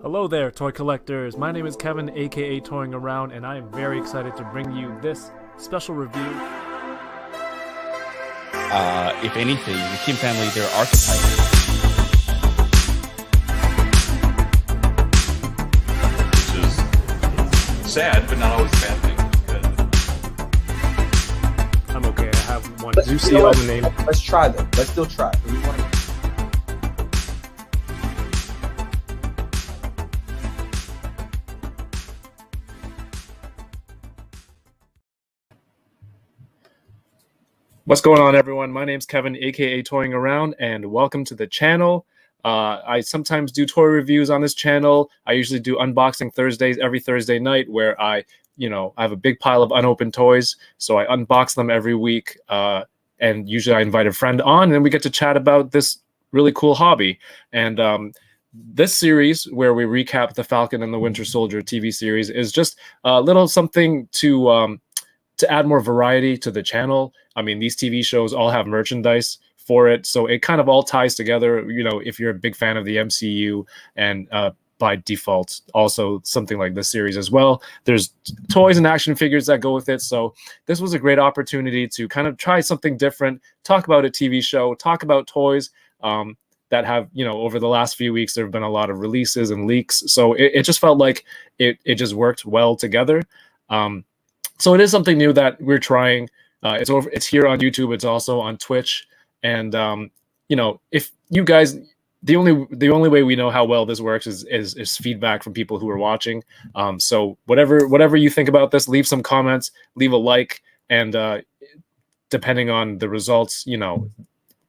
Hello there, toy collectors. My name is Kevin, aka Toying Around, and I am very excited to bring you this special review. If anything, the Kim family, they're archetypes. Which is sad, but not always a bad thing. I'm okay, I have one. Do you see all the name? Let's try them. Let's still try. What's going on, everyone? My name's Kevin, aka Toying Around, and welcome to the channel. I sometimes do toy reviews on this channel. I usually do unboxing Thursdays, every Thursday night, where I have a big pile of unopened toys, so I unbox them every week, and usually I invite a friend on, and then we get to chat about this really cool hobby. And this series, where we recap the Falcon and the Winter Soldier TV series, is just a little something to add more variety to the channel. I mean, these TV shows all have merchandise for it, so it kind of all ties together. If you're a big fan of the MCU, and by default, also something like this series as well. There's toys and action figures that go with it, so this was a great opportunity to kind of try something different, talk about a TV show, talk about toys that have, over the last few weeks, there have been a lot of releases and leaks, so it just felt like it just worked well together. So it is something new that we're trying. It's here on YouTube. It's also on Twitch. And if you guys, the only way we know how well this works is feedback from people who are watching. So whatever you think about this, leave some comments, leave a like, and depending on the results,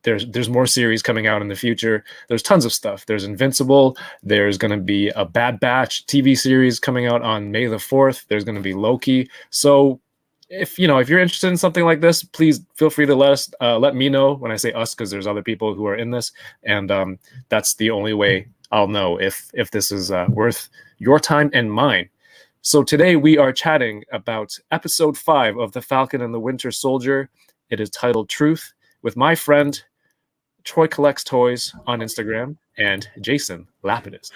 there's more series coming out in the future. There's tons of stuff. There's Invincible. There's going to be a Bad Batch TV series coming out on May the 4th. There's going to be Loki. So if you're interested in something like this, please feel free to let me know. When I say us, because there's other people who are in this, and that's the only way I'll know if this is worth your time and mine. So today we are chatting about episode 5 of The Falcon and the Winter Soldier. It is titled Truth, with my friend Troy Collects Toys on Instagram and Jason Lapidus.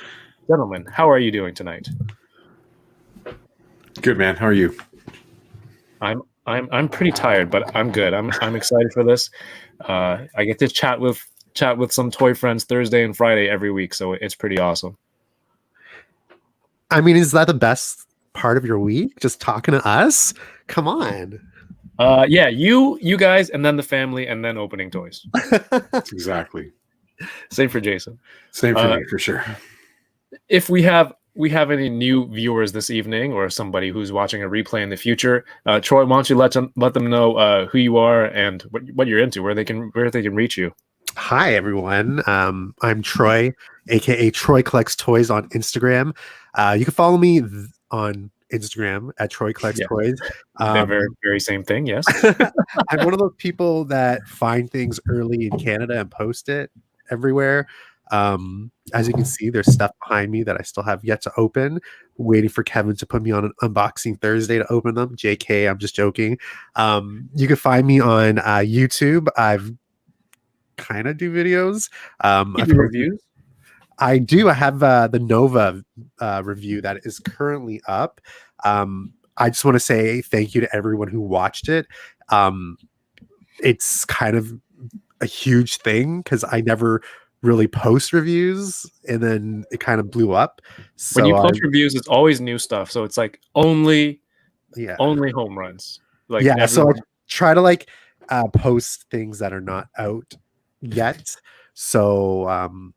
Gentlemen, how are you doing tonight? Good, man. How are you? I'm pretty tired, but I'm good. I'm excited for this. I get to chat with some toy friends Thursday and Friday every week, so it's pretty awesome. I mean, is that the best part of your week? Just talking to us? Come on. Yeah, you guys, and then the family, and then opening toys. Exactly. Same for Jason. Same for me, for sure. If we have any new viewers this evening, or somebody who's watching a replay in the future, Troy, why don't you let them know who you are and what you're into, where they can reach you. Hi, everyone. I'm Troy, aka Troy Collects Toys on Instagram. You can follow me on Instagram at Troy Collects Toys. They're very, very same thing, yes. I'm one of those people that find things early in Canada and post it everywhere. As you can see, there's stuff behind me that I still have yet to open, waiting for Kevin to put me on an unboxing Thursday to open them. JK, I'm just joking. You can find me on YouTube. I've kind of do videos. Reviews? I do. I have the Nova review that is currently up. I just want to say thank you to everyone who watched it. It's kind of a huge thing because I never really post reviews, and then it kind of blew up. So when you post reviews, it's always new stuff. So it's like only home runs. So I try to post things that are not out yet. So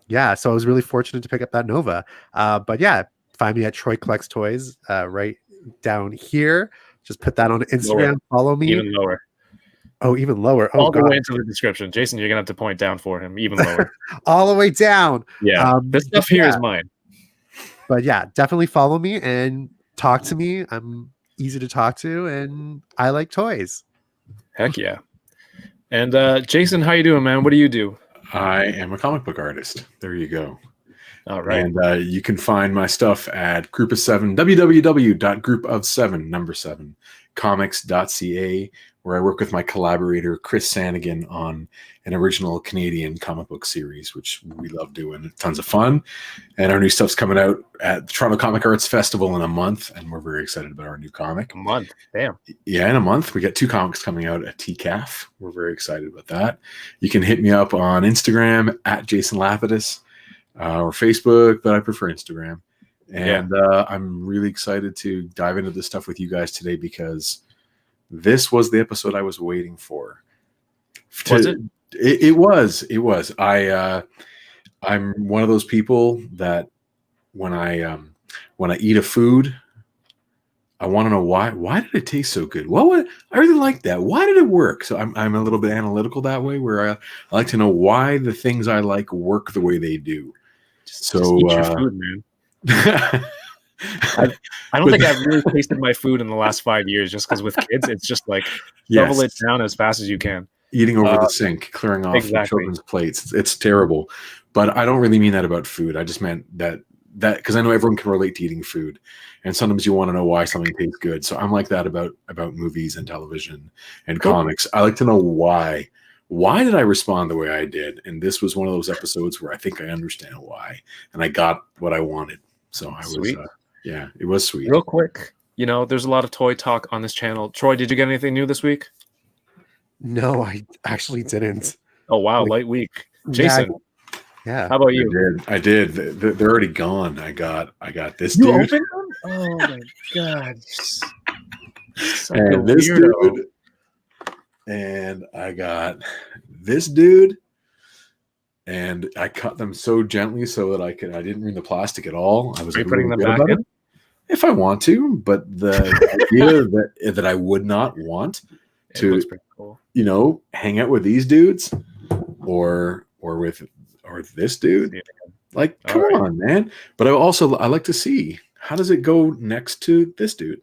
so I was really fortunate to pick up that Nova. But yeah, find me at Troy Collects Toys right down here. Just put that on Instagram. Follow me. Even lower. Oh, even lower. All the way into the description. Jason, you're going to have to point down for him. Even lower. All the way down. Yeah. This stuff here is mine. But yeah, definitely follow me and talk to me. I'm easy to talk to, and I like toys. Heck yeah. And Jason, how you doing, man? What do you do? I am a comic book artist. There you go. All right. And you can find my stuff at Group of Seven, www.groupof7, number 7, comics.ca, where I work with my collaborator Chris Sanigan on an original Canadian comic book series, which we love doing. It's tons of fun. And our new stuff's coming out at the Toronto Comic Arts Festival in a month, and we're very excited about our new comic. A month, damn. Yeah, in a month. We got 2 comics coming out at TCAF. We're very excited about that. You can hit me up on Instagram at Jason Lapidus or Facebook, but I prefer Instagram. And I'm really excited to dive into this stuff with you guys today because this was the episode I was waiting for. Was it? It was. I'm one of those people that when I eat a food, I want to know why. Why did it taste so good? I really like that. Why did it work? So I'm a little bit analytical that way, where I like to know why the things I like work the way they do. Just eat your food, man. I don't think I've really tasted my food in the last 5 years, just because with kids, it's just like shovel it down as fast as you can. Eating over the sink, clearing off the children's plates. It's terrible. But I don't really mean that about food. I just meant that because I know everyone can relate to eating food. And sometimes you want to know why something tastes good. So I'm like that about movies and television and comics. I like to know why. Why did I respond the way I did? And this was one of those episodes where I think I understand why. And I got what I wanted. So I was... yeah, it was sweet. Real quick, there's a lot of toy talk on this channel. Troy, did you get anything new this week? No, I actually didn't. Oh, wow. Light week. Jason. Yeah. How about you? I did. They're already gone. I got this you dude. Opened them? Oh, my God. And this dude. And I got this dude. And I cut them so gently so that I didn't ruin the plastic at all. I was putting them back in? If I want to, but the idea that I would not want to, cool. Hang out with these dudes or this dude. Like, come on, man. But I like to see, how does it go next to this dude?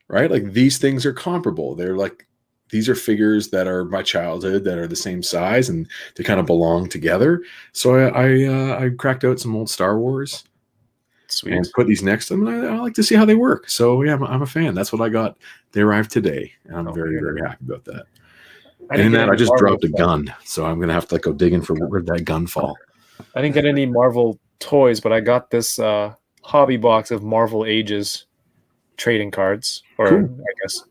Right? Like, these things are comparable. They're like, these are figures that are my childhood, that are the same size, and they kind of belong together. So I cracked out some old Star Wars. Sweet. And put these next to them. And I like to see how they work. So yeah, I'm a fan. That's what I got. They arrived today, and I'm very, very happy about that. And in that, I just dropped a gun, so I'm gonna have to go digging for where did that gun fall. I didn't get any Marvel toys, but I got this hobby box of Marvel Ages trading cards, or cool. I guess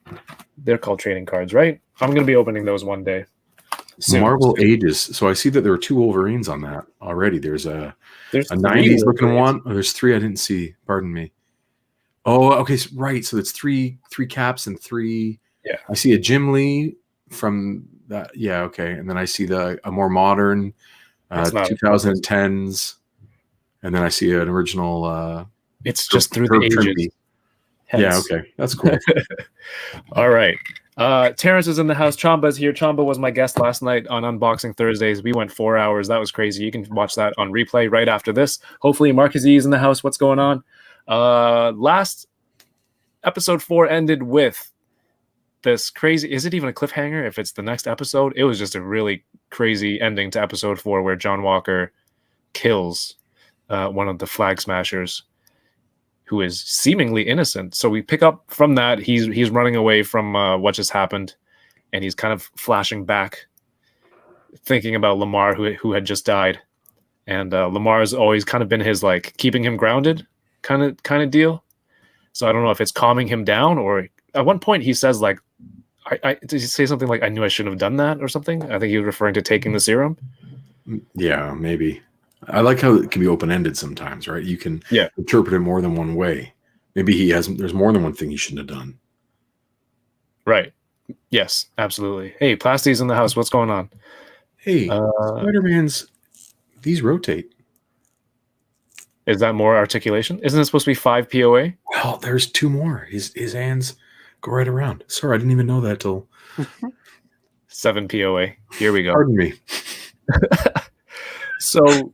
they're called trading cards, right? I'm going to be opening those one day. Marvel Ages. So I see that there are 2 Wolverines on that already. There's a 90s looking one. Oh, there's 3 I didn't see. Pardon me. Oh, okay, right. So it's three Caps and 3. Yeah. I see a Jim Lee from that. Yeah, okay. And then I see a more modern 2010s, and then I see an original. It's just through the ages. Yeah, okay. That's cool. All right. Terrence is in the house. Chamba's here. Chamba was my guest last night on Unboxing Thursdays. We went 4 hours. That was crazy. You can watch that on replay right after this. Hopefully Marcus E is in the house. What's going on? Last episode 4 ended with this crazy... Is it even a cliffhanger if it's the next episode? It was just a really crazy ending to episode 4 where John Walker kills one of the Flag Smashers, who is seemingly innocent. So we pick up from that. He's running away from what just happened, and he's kind of flashing back, thinking about Lamar, who had just died. And Lamar has always kind of been his keeping him grounded kind of deal. So I don't know if it's calming him down, or at one point he says did he say something like, "I knew I shouldn't have done that" or something? I think he was referring to taking the serum. Yeah, maybe. I like how it can be open-ended sometimes, right? You can interpret it more than one way. Maybe there's more than one thing he shouldn't have done. Right. Yes, absolutely. Hey, Plasty's in the house. What's going on? Hey, Spider-Man's, these rotate. Is that more articulation? Isn't it supposed to be 5 POA? Well, there's 2 more. His hands go right around. Sorry, I didn't even know that till 7 POA. Here we go. Pardon me. So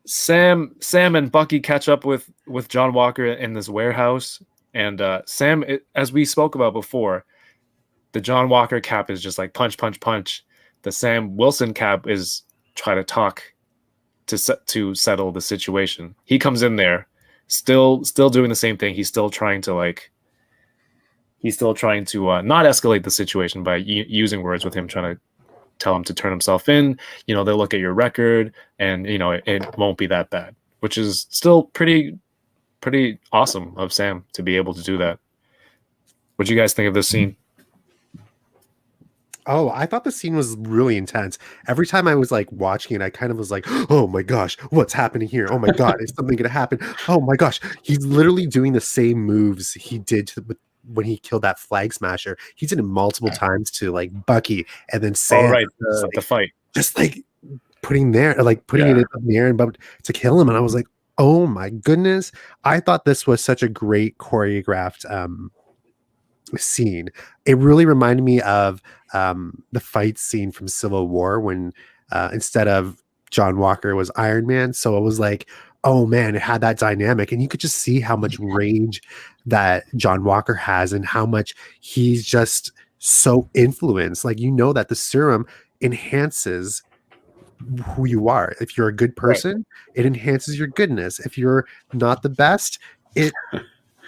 Sam and Bucky catch up with John Walker in this warehouse, and Sam, as we spoke about before, the John Walker cap is just like punch, punch, punch. The Sam Wilson cap is try to talk to settle the situation. He comes in there, still doing the same thing. He's still trying to he's still trying to not escalate the situation by using words with him, trying to tell him to turn himself in. They'll look at your record, and it won't be that bad, which is still pretty awesome of Sam to be able to do that. What do you guys think of this scene? Oh, I thought the scene was really intense. Every time I was like watching it, I kind of was like, oh my gosh, what's happening here? Oh my God, is something going to happen? Oh my gosh. He's literally doing the same moves he did when he killed that flag smasher. He did it multiple times to like Bucky and then Sam. The fight. Just like putting it in the air and to kill him. And I was like, oh my goodness. I thought this was such a great choreographed scene. It really reminded me of the fight scene from Civil War when instead of John Walker was Iron Man. So it was like, oh man, it had that dynamic, and you could just see how much rage that John Walker has and how much he's just so influenced. Like, that the serum enhances who you are. If you're a good person, it enhances your goodness. If you're not the best, it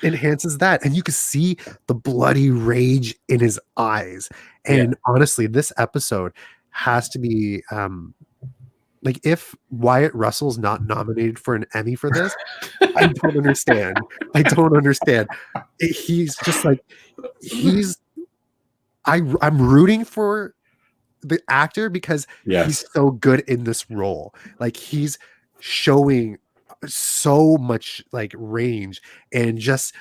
enhances that. And you can see the bloody rage in his eyes. And honestly, this episode has to be like, if Wyatt Russell's not nominated for an Emmy for this, I don't understand. He's just like, I'm rooting for the actor because he's so good in this role. Like, he's showing so much like range, and just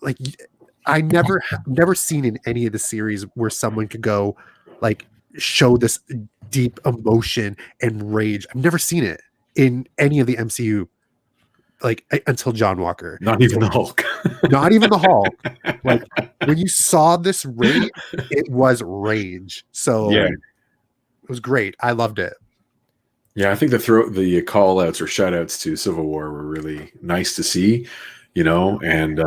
like, I never seen in any of the series where someone could go like show this deep emotion and rage. I've never seen it in any of the MCU, like until John Walker. Not even the Hulk. Not even the Hulk. Like, when you saw this rage, it was rage. So it was great. I loved it. Yeah, I think the call outs or shout outs to Civil War were really nice to see, and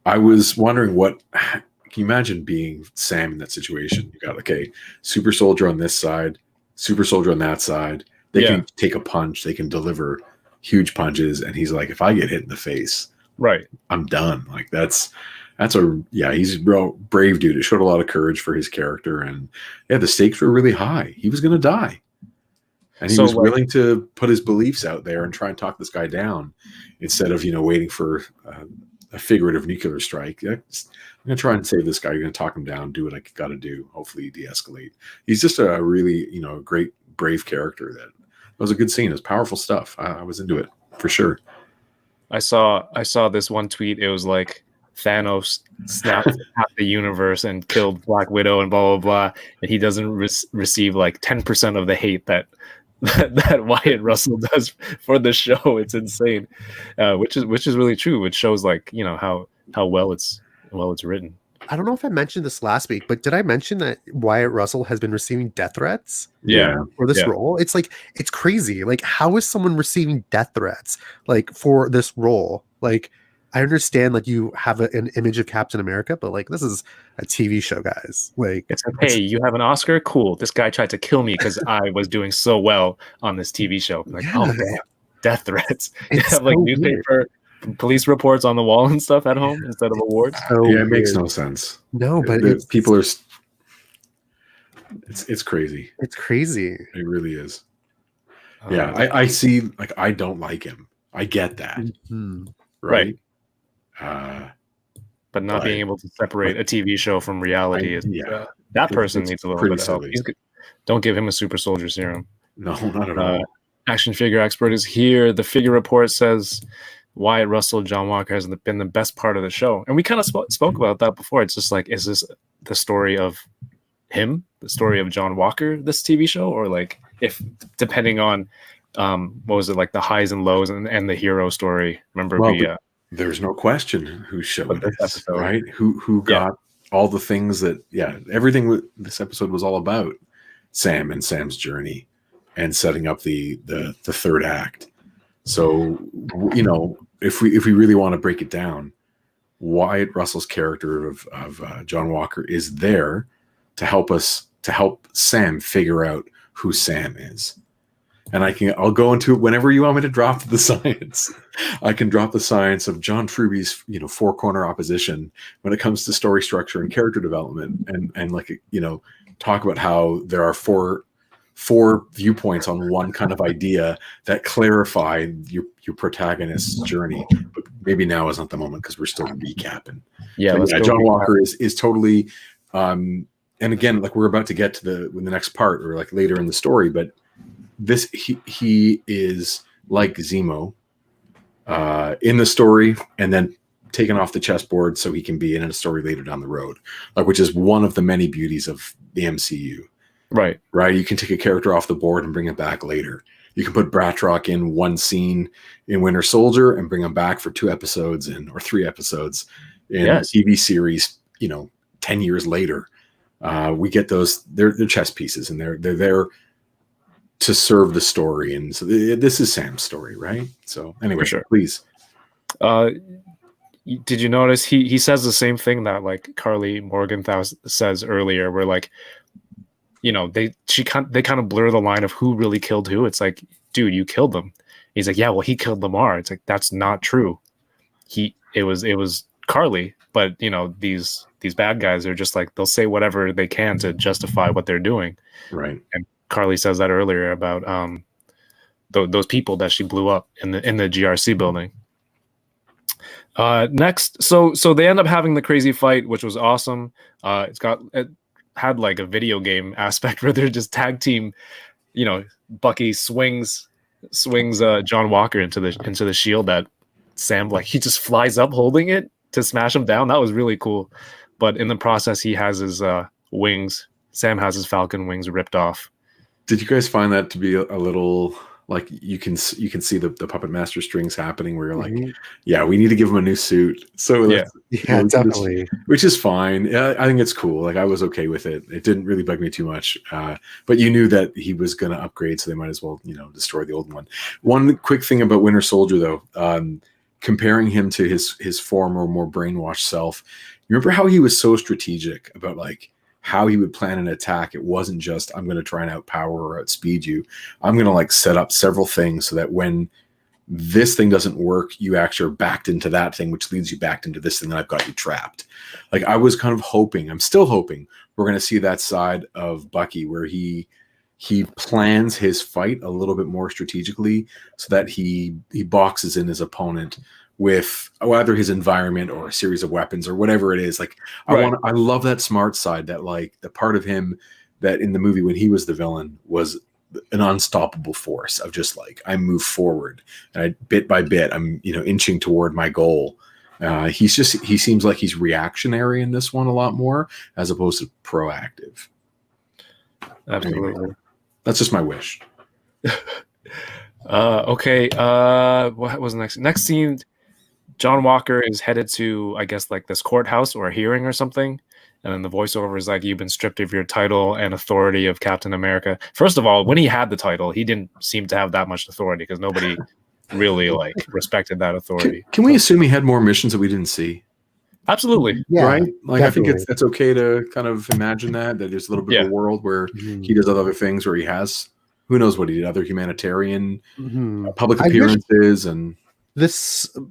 I was wondering can you imagine being Sam in that situation? You got, super soldier on this side, super soldier on that side. They can take a punch, they can deliver huge punches, and he's like, if I get hit in the face, I'm done. Like, he's a real brave dude. It showed a lot of courage for his character, and the stakes were really high. He was going to die. And he was willing to put his beliefs out there and try and talk this guy down instead of, waiting for a figurative nuclear strike. I'm going to try and save this guy. You're going to talk him down, do what I got to do. Hopefully de-escalate. He's just a really, great, brave character. That was a good scene. It was powerful stuff. I was into it for sure. I saw this one tweet. It was like, Thanos snapped half the universe and killed Black Widow and blah, blah, blah. And he doesn't receive like 10% of the hate that Wyatt Russell does for the show. It's insane, which is really true. It shows like, how well it's written. I don't know if I mentioned this last week, but did I mention that Wyatt Russell has been receiving death threats for this role? It's like, it's crazy. Like, how is someone receiving death threats like for this role? Like, I understand like you have an image of Captain America, but like, this is a TV show, guys. Like, it's like, hey, you have an Oscar? Cool. This guy tried to kill me because I was doing so well on this TV show. Like, oh damn, death threats. You have like newspaper police reports on the wall and stuff at home instead of awards. It makes no sense. No, but people are. It's crazy. It's crazy. It really is. I see. Like, I don't like him. I get that. Mm-hmm. Right. But not being able to separate a TV show from reality is that person needs a little bit of help. Don't give him a super soldier serum. No, not at all. Action figure expert is here. The figure report says Wyatt Russell, John Walker has been the best part of the show, and we kind of spoke about that before. It's just like, is this the story of him, the story of John Walker, this TV show, or like, if depending on what was it, like the highs and lows and the hero story? Remember there's no question whose show it is, right? Who got all the things that, everything this episode was all about Sam and Sam's journey and setting up the third act. So, if we really want to break it down, Wyatt Russell's character of John Walker is there to help Sam figure out who Sam is. and I'll go into it whenever you want me to drop the science. I can drop the science of John Truby's, four corner opposition when it comes to story structure and character development, and like, talk about how there are four viewpoints on one kind of idea that clarify your protagonist's journey. But maybe now is not the moment because we're still recapping. Yeah, John Walker is totally, and again, like we're about to get to the next part or like later in the story, but this he is like Zemo in the story, and then taken off the chessboard so he can be in a story later down the road, like which is one of the many beauties of the MCU. Right. You can take a character off the board and bring it back later. You can put Batroc in one scene in Winter Soldier and bring him back for 2 episodes or 3 episodes in a TV series. 10 years later, we get those. They're chess pieces, and they're there to serve the story. And so this is Sam's story, right? So anyway, sure. Please. Did you notice he says the same thing that like Carly Morgenthau says earlier, where like, they kind of blur the line of who really killed who. It's like, dude, you killed them. He's like, yeah, well, he killed Lamar. It's like, that's not true. It was Carly, but these bad guys are just like, they'll say whatever they can to justify what they're doing. Right. And Carly says that earlier about those people that she blew up in the GRC building. Next, so they end up having the crazy fight, which was awesome. It had like a video game aspect where they're just tag team. Bucky swings John Walker into the shield that Sam, like, he just flies up holding it to smash him down. That was really cool. But in the process, he has his wings. Sam has his Falcon wings ripped off. Did you guys find that to be a little like you can see the Puppet Master strings happening where you're like, yeah, we need to give him a new suit. So definitely, which is fine. I think it's cool. Like I was okay with it. It didn't really bug me too much. But you knew that he was going to upgrade, so they might as well, destroy the old one. One quick thing about Winter Soldier though, comparing him to his former, more brainwashed self. You remember how he was so strategic about like how he would plan an attack. It wasn't just, I'm going to try and outpower or outspeed you. I'm going to like set up several things so that when this thing doesn't work, you actually are backed into that thing, which leads you back into this thing that I've got you trapped. Like I was kind of hoping, I'm still hoping we're going to see that side of Bucky where he plans his fight a little bit more strategically so that he boxes in his opponent with either his environment or a series of weapons or whatever it is. Like I love that smart side, that like the part of him that in the movie when he was the villain was an unstoppable force of just like, I move forward and bit by bit, I'm, inching toward my goal. He seems like he's reactionary in this one a lot more as opposed to proactive. Absolutely. Anyway, that's just my wish. Okay. What was next scene? John Walker is headed to, I guess, like this courthouse or a hearing or something. And then the voiceover is like, you've been stripped of your title and authority of Captain America. First of all, when he had the title, he didn't seem to have that much authority because nobody really like respected that authority. Can we assume he had more missions that we didn't see? Absolutely. Yeah, right? Like, definitely. I think it's okay to kind of imagine that there's a little bit of a world where he does other things where he has, who knows what he did, other humanitarian public appearances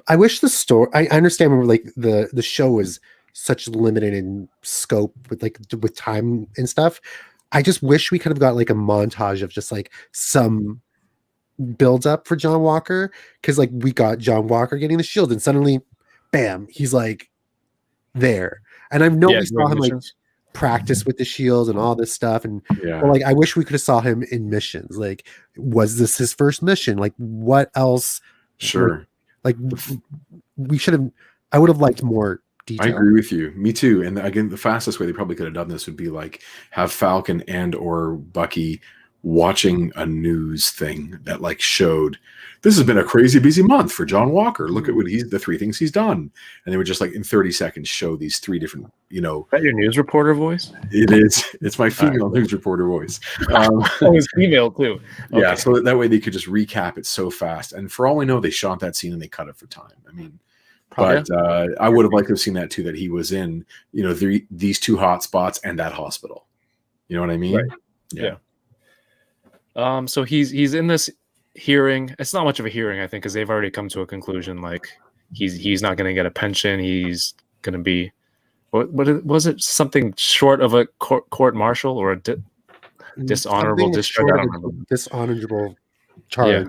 I wish the story. I understand where like the show is such limited in scope with time and stuff. I just wish we could have got like a montage of just like some build up for John Walker, because like we got John Walker getting the shield and suddenly, bam, he's like there. And I know we saw him like practice with the shield and all this stuff, and but, like I wish we could have saw him in missions. Like, was this his first mission? Like, what else? Sure. Like we should have. I would have liked more detail. I agree with you. Me too. And again, the fastest way they probably could have done this would be like have Falcon and or Bucky watching a news thing that like showed this has been a crazy busy month for John Walker. Look at what the 3 things he's done. And they would just like in 30 seconds show these 3 different, Is that your news reporter voice? It is. It's my female news reporter voice. It's female too. Okay. Yeah. So that way they could just recap it so fast. And for all we know, they shot that scene and they cut it for time. I mean, but I would have liked to have seen that too, that he was in, these 2 hot spots and that hospital. You know what I mean? Right. Yeah. So he's in this hearing. It's not much of a hearing, I think, because they've already come to a conclusion. Like he's not going to get a pension. He's going to be was it something short of a court martial or a dishonorable discharge? I don't remember. Dishonorable charge.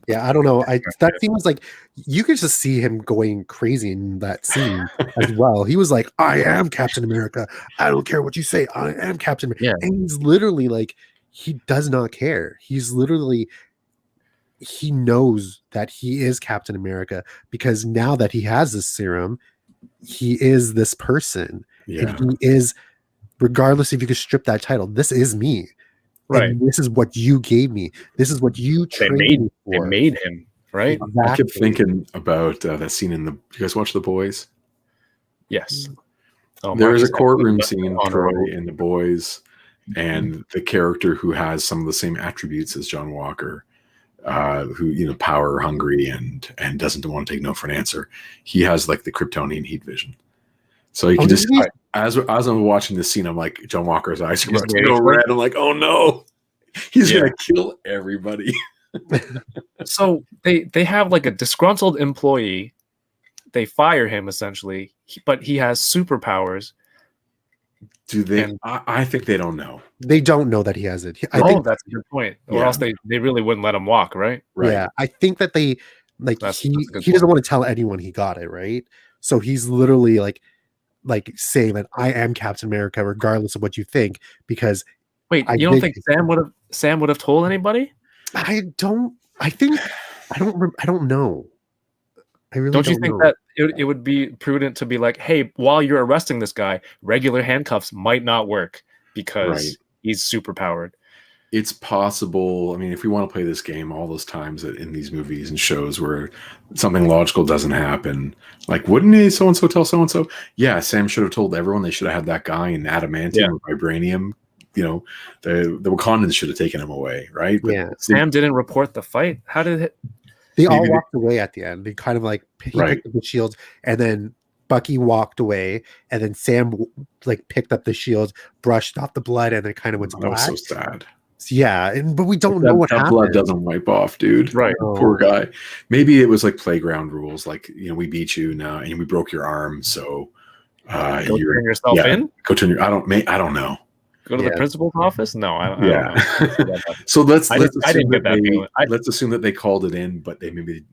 Yeah, I don't know. That seems like you could just see him going crazy in that scene as well. He was like, "I am Captain America. I don't care what you say. I am Captain America." Yeah. And he's literally like, he does not care. He's literally, he knows that he is Captain America because now that he has this serum, he is this person. Yeah. And he is, regardless if you could strip that title, this is me. Right. And this is what you gave me. This is what you trained me for. They made him, right? Exactly. I kept thinking about that scene in the. You guys watch The Boys? Yes. Oh, There is a Marcus courtroom Epps, scene, Troy, in The Boys, and the character who has some of the same attributes as John Walker, who power hungry and doesn't want to take no for an answer. He has like the Kryptonian heat vision, so you can just. As I'm watching this scene, I'm like, John Walker's eyes are about to go red. I'm like, oh no, he's gonna kill everybody. So they have like a disgruntled employee. They fire him essentially, but he has superpowers. Do they? I think they don't know. They don't know that he has it. I think that's a good point. Or else they really wouldn't let him walk, right? Right. Yeah, I think that they he doesn't want to tell anyone he got it, right? So he's literally like saying that I am Captain America, regardless of what you think. Because you don't think Sam would have told anybody? I don't know. I really don't you think that it would be prudent to be like, hey, while you're arresting this guy, regular handcuffs might not work because he's super powered. It's possible. I mean, if we want to play this game, all those times that in these movies and shows where something logical doesn't happen, like, wouldn't he so-and-so tell so-and-so? Yeah, Sam should have told everyone. They should have had that guy in adamantium or vibranium. The Wakandans should have taken him away, right? But Sam didn't report the fight. How did it? They all walked away at the end. They kind of like picked up the shields, and then Bucky walked away, and then Sam like picked up the shields, brushed off the blood, and then kind of went to black. That was so sad. Yeah, but we don't know what happened. That blood doesn't wipe off, dude. Right. Poor guy. Maybe it was like playground rules, like, we beat you now and we broke your arm, so go turn yourself in? Go turn your I don't know. Go to the principal's office? No, I don't know. So let's assume that they called it in, but maybe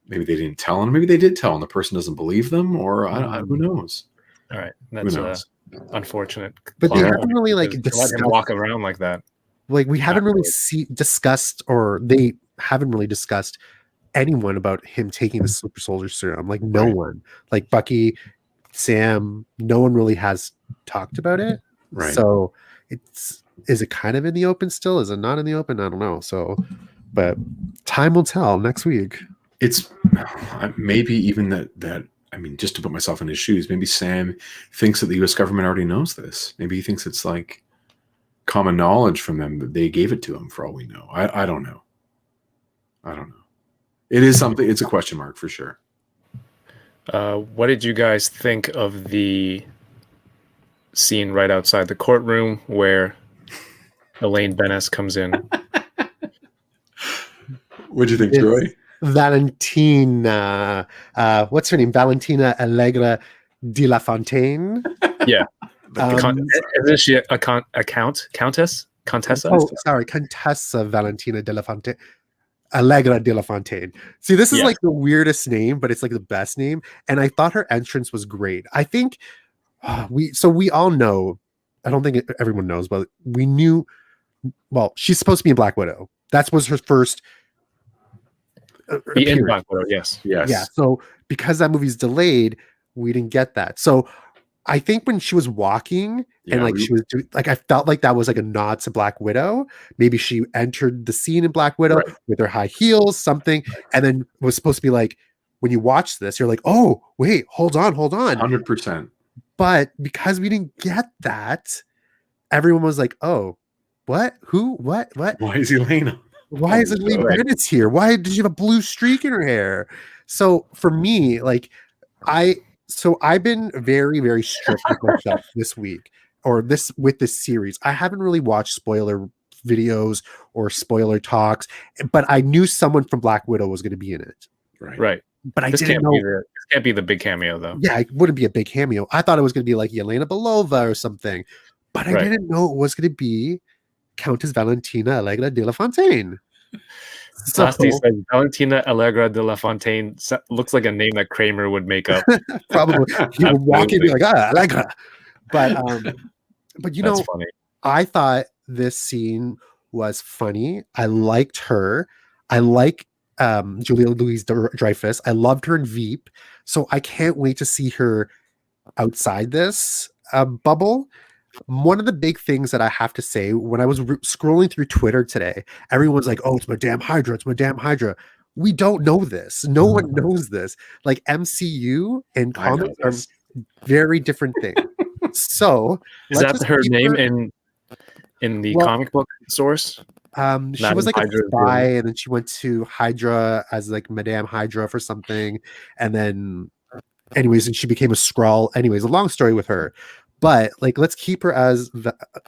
they didn't tell him. Maybe they did tell him. The person doesn't believe them, or who knows? All right, that's unfortunate. But they haven't really let him walk around like that. Like we haven't really discussed, or they haven't really discussed anyone about him taking the super soldier serum. Like no one, like Bucky, Sam, no one really has talked about it. Right. So is it kind of in the open still? Is it not in the open? I don't know. So, but time will tell next week. It's maybe even that. I mean, just to put myself in his shoes, maybe Sam thinks that the U.S. government already knows this. Maybe he thinks it's like common knowledge from them that they gave it to him, for all we know. I don't know. It is something. It's a question mark for sure. What did you guys think of the scene right outside the courtroom where Elaine Benes comes in? What'd you think, Troy? Valentina, what's her name? Valentina Allegra de la Fontaine. Yeah. Isn't she a countess? Contessa? Oh, sorry, Contessa Valentina de la Fontaine. Allegra de la Fontaine. See, this is like the weirdest name, but it's like the best name. And I thought her entrance was great. I think we all know. I don't think everyone knows, but we knew. Well, she's supposed to be in Black Widow. That was her first. In Black Widow, yes. Yeah. So because that movie's delayed, we didn't get that. So I think when she was walking and she was doing, I felt like that was like a nod to Black Widow. Maybe she entered the scene in Black Widow with her high heels, something, and then it was supposed to be like, when you watch this, you're like, oh wait, hold on, 100%. But because we didn't get that, everyone was like, oh, what? Who? What? Why is Elena? Why is Elaine Bennett's here? Why did you have a blue streak in her hair? So for me, I've been very, very strict with myself this week, or with this series. I haven't really watched spoiler videos or spoiler talks, but I knew someone from Black Widow was going to be in it. Right. But I didn't know. This can't be the big cameo, though. Yeah, it wouldn't be a big cameo. I thought it was going to be like Yelena Belova or something, but I didn't know it was going to be Countess Valentina Allegra de la Fontaine. So, Basti says Valentina Allegra de la Fontaine looks like a name that Kramer would make up. probably he would walk in and be like, Allegra. But you know, funny. I thought this scene was funny. I liked her. I like Julia Louis-Dreyfus. I loved her in Veep. So I can't wait to see her outside this bubble. One of the big things that I have to say, when I was scrolling through Twitter today, everyone's like, oh, it's Madame Hydra. It's Madame Hydra. We don't know this. No one knows this. Like MCU and comics are very different things. So is that her name in the comic book source? She was like a spy, and then she went to Hydra as like Madame Hydra for something, and then anyways, and she became a Skrull. Anyways, a long story with her. But like, let's keep her as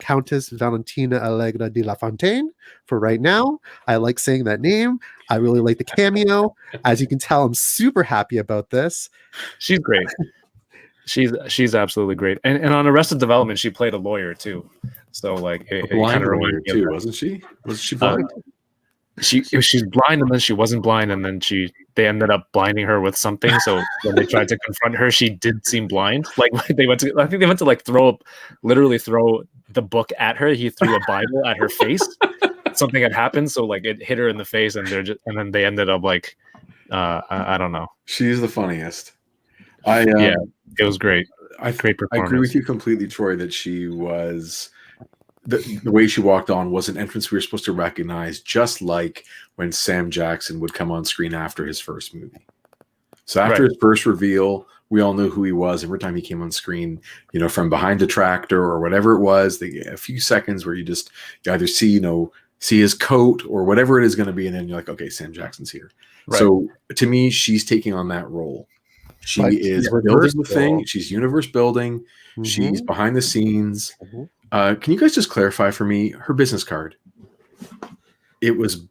Countess Valentina Allegra de la Fontaine for right now. I like saying that name. I really like the cameo. As you can tell, I'm super happy about this. She's great. She's absolutely great. And on Arrested Development, she played a lawyer too. So like, it kind of reminded me too, wasn't she? Was she blind? She's blind, and then she wasn't blind, and then they ended up blinding her with something. So when they tried to confront her, she did seem blind. Like I think they went to like literally throw the book at her. He threw a Bible at her face. Something had happened, so like it hit her in the face, and then they ended up like, I don't know. She's the funniest. Yeah, it was great. Great performance. I agree with you completely, Troy, that she was. The way she walked on was an entrance we were supposed to recognize, just like when Sam Jackson would come on screen after his first movie. So after his first reveal, we all knew who he was. Every time he came on screen, from behind the tractor or whatever it was, a few seconds where you either see his coat or whatever it is going to be, and then you're like, okay, Sam Jackson's here. Right. So to me, she's taking on that role. She is building the thing. She's universe building. Mm-hmm. She's behind the scenes. Mm-hmm. Can you guys just clarify for me her business card? It was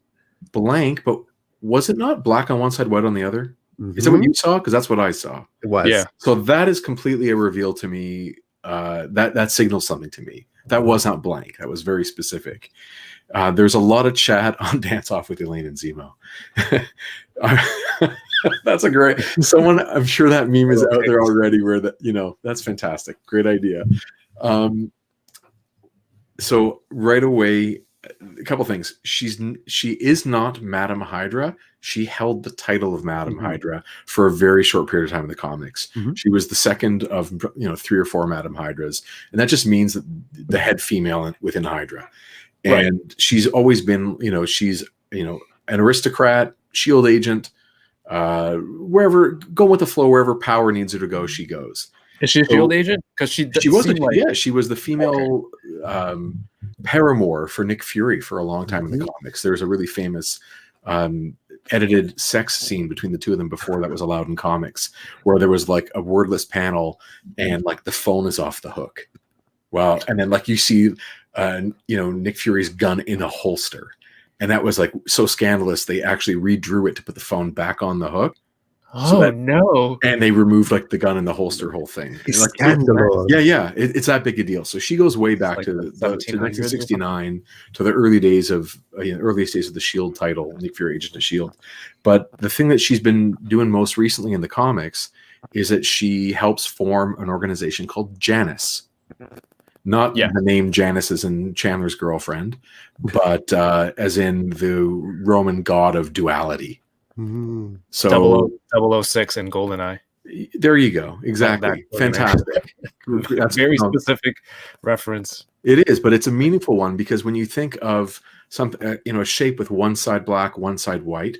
blank, but was it not black on one side, white on the other? Mm-hmm. Is that what you saw? Because that's what I saw. It was. Yeah. So that is completely a reveal to me. That signals something to me. That was not blank. That was very specific. There's a lot of chat on Dance Off with Elaine and Zemo. That's a great someone. I'm sure that meme is out there already. Where that's fantastic. Great idea. So right away, a couple things. She is not Madame Hydra. She held the title of Madame Hydra for a very short period of time in the comics. Mm-hmm. She was the second of 3 or 4 Madame Hydras, and that just means that the head female within Hydra. And she's always been, she's an aristocrat, shield agent. Wherever, go with the flow. Wherever power needs her to go, she goes. Is she a shield agent? Because she was she was the female paramour for Nick Fury for a long time in the comics. There's a really famous edited sex scene between the two of them before that was allowed in comics, where there was like a wordless panel and like the phone is off the hook. Wow. And then like you see Nick Fury's gun in a holster. And that was like so scandalous they actually redrew it to put the phone back on the hook. Oh, no. And they removed like the gun in the holster whole thing. It's scandalous. Yeah. It's that big a deal. So she goes way back to 1969, to the early days of earliest days of the Shield title, Nick Fury, Agent of Shield. But the thing that she's been doing most recently in the comics is that she helps form an organization called Janus. Not the name Janice as in Chandler's girlfriend, but as in the Roman god of duality. Mm-hmm. So 006 and GoldenEye. There you go. Exactly. Fantastic. That's very specific reference. It is, but it's a meaningful one because when you think of something, a shape with one side black, one side white,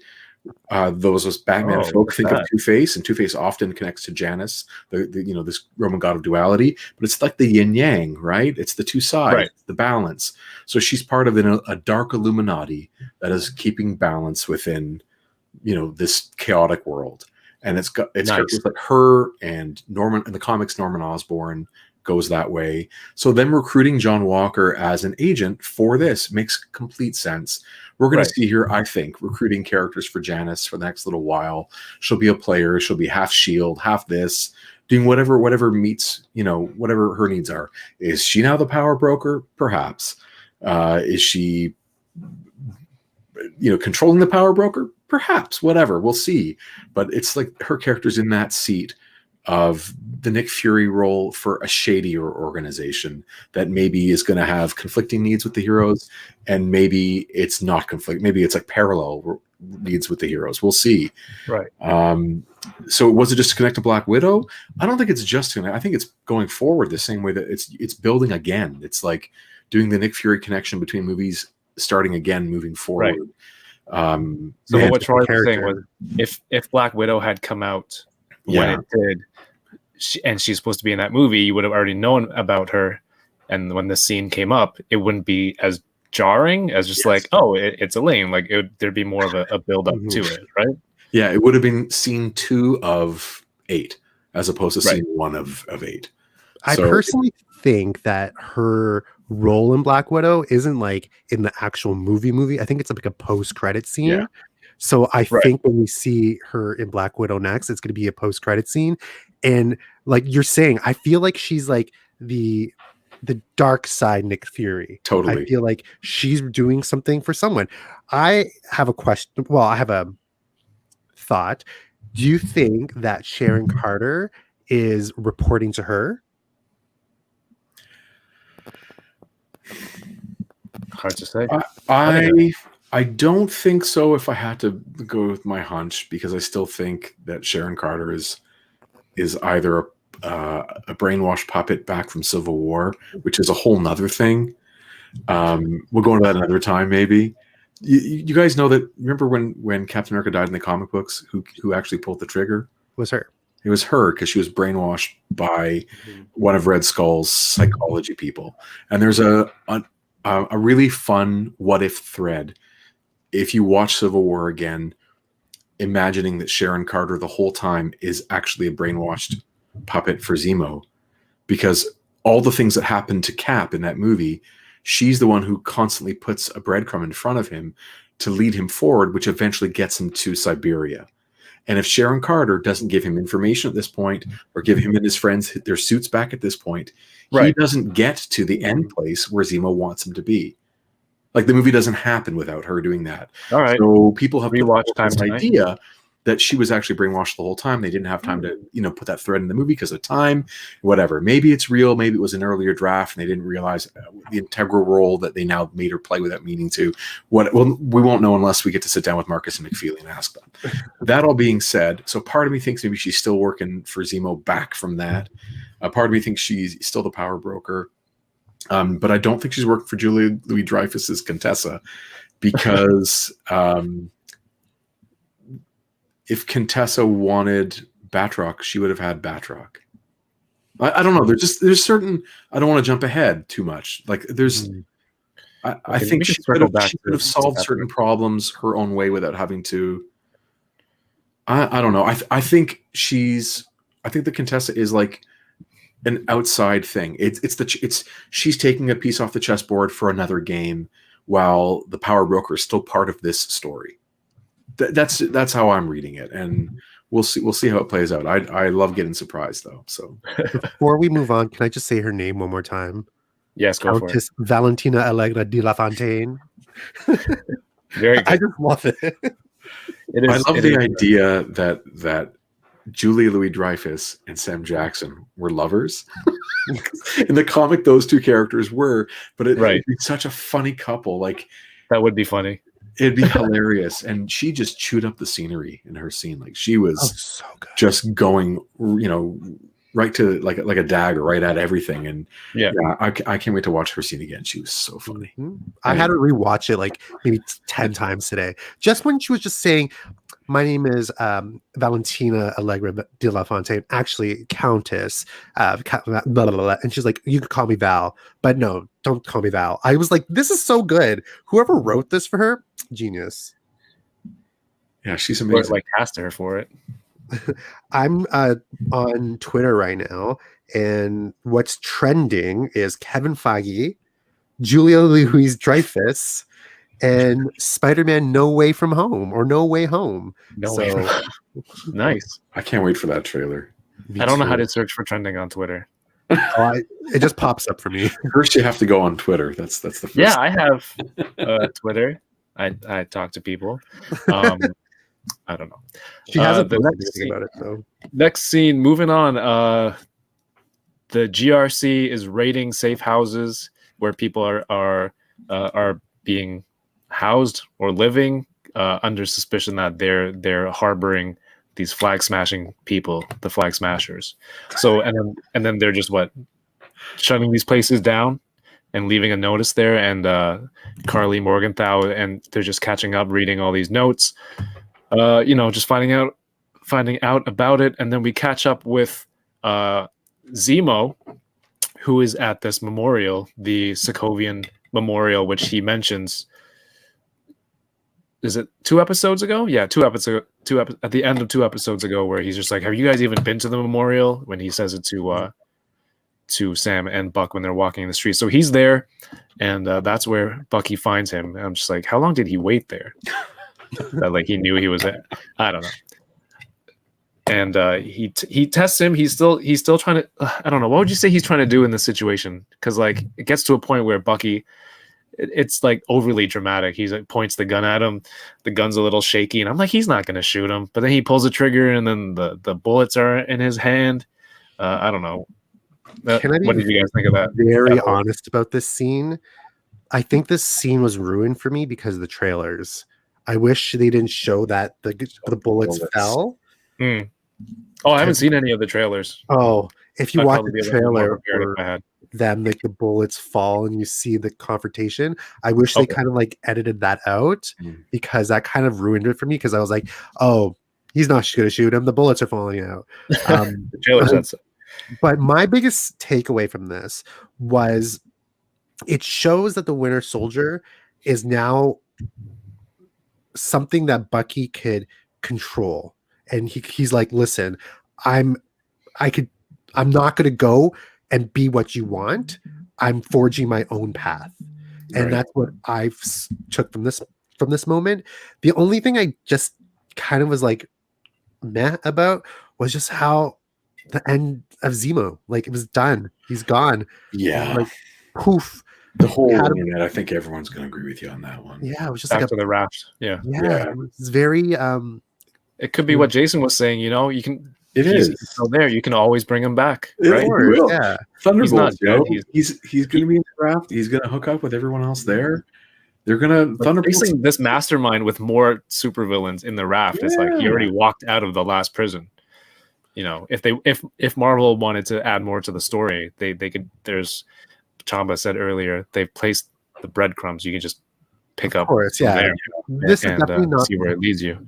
those Batman folk think of Two-Face, and Two-Face often connects to Janus, this Roman god of duality, but it's like the yin yang, right? It's the two sides, the balance. So she's part of a dark Illuminati that is keeping balance within, this chaotic world. And it's nice. characters like her and Norman in the comics, Norman Osborn, goes that way. So them recruiting John Walker as an agent for this makes complete sense. We're going to see here, I think, recruiting characters for Janice for the next little while. She'll be a player. She'll be half shield, half this, doing whatever meets, whatever her needs are. Is she now the power broker? Perhaps. Is she, controlling the power broker? Perhaps. Whatever. We'll see. But it's like her character's in that seat of the Nick Fury role for a shadier organization that maybe is going to have conflicting needs with the heroes, and maybe it's not conflict. Maybe it's like parallel needs with the heroes. We'll see. Right. So was it just to connect to Black Widow? I don't think it's just to connect. I think it's going forward the same way that it's building again. It's like doing the Nick Fury connection between movies, starting again, moving forward. Right. So what Troy was saying was, if Black Widow had come out when it did, and she's supposed to be in that movie, you would have already known about her, and when the scene came up, it wouldn't be as jarring as just like, oh, it's Elaine. Like there'd be more of a build up to it, right? Yeah, it would have been scene 2 of 8 as opposed to scene 1 of 8. I personally think that her role in Black Widow isn't like in the actual movie. I think it's like a post-credit scene. Yeah. So I think when we see her in Black Widow next, it's going to be a post-credit scene. And like you're saying, I feel like she's like the dark side Nick Fury. Totally. I feel like she's doing something for someone. I have a question. Well, I have a thought. Do you think that Sharon Carter is reporting to her? Hard to say. I don't think so if I had to go with my hunch, because I still think that Sharon Carter is either a brainwashed puppet back from Civil War, which is a whole nother thing. We'll go into that another time, maybe. You guys know that, remember when Captain America died in the comic books, who actually pulled the trigger? It was her. It was her, because she was brainwashed by one of Red Skull's psychology people. And there's a really fun what if thread. If you watch Civil War again, imagining that Sharon Carter the whole time is actually a brainwashed puppet for Zemo, because all the things that happen to Cap in that movie, she's the one who constantly puts a breadcrumb in front of him to lead him forward, which eventually gets him to Siberia. And if Sharon Carter doesn't give him information at this point, or give him and his friends their suits back at this point, he doesn't get to the end place where Zemo wants him to be. Like, the movie doesn't happen without her doing that. All right. So people have rewatched this idea that she was actually brainwashed the whole time. They didn't have time to, put that thread in the movie because of time, whatever. Maybe it's real. Maybe it was an earlier draft and they didn't realize the integral role that they now made her play without meaning to. Well, we won't know unless we get to sit down with Marcus and McFeely and ask them. That all being said, so part of me thinks maybe she's still working for Zemo back from that. Part of me thinks she's still the power broker. But I don't think she's working for Julia Louis-Dreyfus's Contessa, because if Contessa wanted Batroc, she would have had Batroc. I don't know. There's certain. I don't want to jump ahead too much. Like I think she could have solved certain problems her own way without having to. I don't know. I think the Contessa is like an outside thing. She's taking a piece off the chessboard for another game, while the power broker is still part of this story. That's how I'm reading it, and we'll see how it plays out. I love getting surprised though. So before we move on, can I just say her name one more time? Yes, go for it. Valentina Allegra de la Fontaine. Very good. I just love it. I love the idea that Julia Louis-Dreyfus and Sam Jackson were lovers. In the comic, those two characters were, but it'd be such a funny couple. Like, that would be funny. It'd be hilarious. And she just chewed up the scenery in her scene. Like, she was so good. Just going, right to like a dagger, right at everything. And I can't wait to watch her scene again. She was so funny. Mm-hmm. I had to rewatch it like maybe 10 times today. Just when she was just saying, my name is Valentina Allegra de la Fontaine, actually Countess, blah, blah, blah. And she's like, you could call me Val, but no, don't call me Val. I was like, this is so good. Whoever wrote this for her, genius. Yeah, she's amazing. Like, cast her for it. I'm on Twitter right now, and what's trending is Kevin Feige, Julia Louis-Dreyfus, and Spider-Man No Way From Home or No Way Home. No way. Nice. I can't wait for that trailer. I don't know how to search for trending on Twitter. It just pops up for me. First, you have to go on Twitter. That's the first. Yeah, I have Twitter. I talk to people. I don't know. She hasn't the posted next anything about it, so Next scene, moving on. The GRC is raiding safe houses where people are being housed or living under suspicion that they're harboring these flag smashing people, the flag smashers. So and then they're just shutting these places down and leaving a notice there. And Carly Morgenthau, and they're just catching up, reading all these notes. Just finding out about it, and then we catch up with Zemo, who is at this memorial, the Sokovian Memorial, which he mentions. Is it 2 episodes ago? Yeah, 2 episodes. At the end of 2 episodes ago, where he's just like, "Have you guys even been to the memorial?" When he says it to Sam and Buck when they're walking in the street. So he's there, and that's where Bucky finds him. And I'm just like, how long did he wait there? That he knew he was there. I don't know. And he tests him. He's still trying to. I don't know. What would you say he's trying to do in this situation? Because it gets to a point where Bucky, it's overly dramatic. He's points the gun at him. The gun's a little shaky, and I'm like, he's not going to shoot him. But then he pulls the trigger, and then the bullets are in his hand. I don't know. What did you guys think of that? Very honest about this scene. I think this scene was ruined for me because of the trailers. I wish they didn't show that the bullets fell. Mm. Oh, I haven't seen any of the trailers. Oh, if you I'd watch probably the be a little more trailer prepared for if I had. them, the bullets fall and you see the confrontation, I wish they kind of edited that out because that kind of ruined it for me, because I was like, oh, he's not going to shoot him. The bullets are falling out. The trailer said so. But my biggest takeaway from this was it shows that the Winter Soldier is now something that Bucky could control. And he's like, listen, I'm not going to go and be what you want. I'm forging my own path. And that's what I've took from this moment. The only thing I just kind of was meh about was just how the end of Zemo, it was done. He's gone. Yeah. Poof. The whole internet, I think everyone's going to agree with you on that one. Yeah, it was just Back to the raft. Yeah. It was very. It could be what Jason was saying. You can. He's still there. You can always bring him back. Right? Yeah. Thunderbolt. He's going to be in the raft. He's going to hook up with everyone else there. They're going to Thunderbolt. This mastermind with more supervillains in the raft. It's he already walked out of the last prison. If Marvel wanted to add more to the story, they could. There's Chamba said earlier, they've placed the breadcrumbs. You can just pick up. Of course, there, this is definitely not see where it leads you.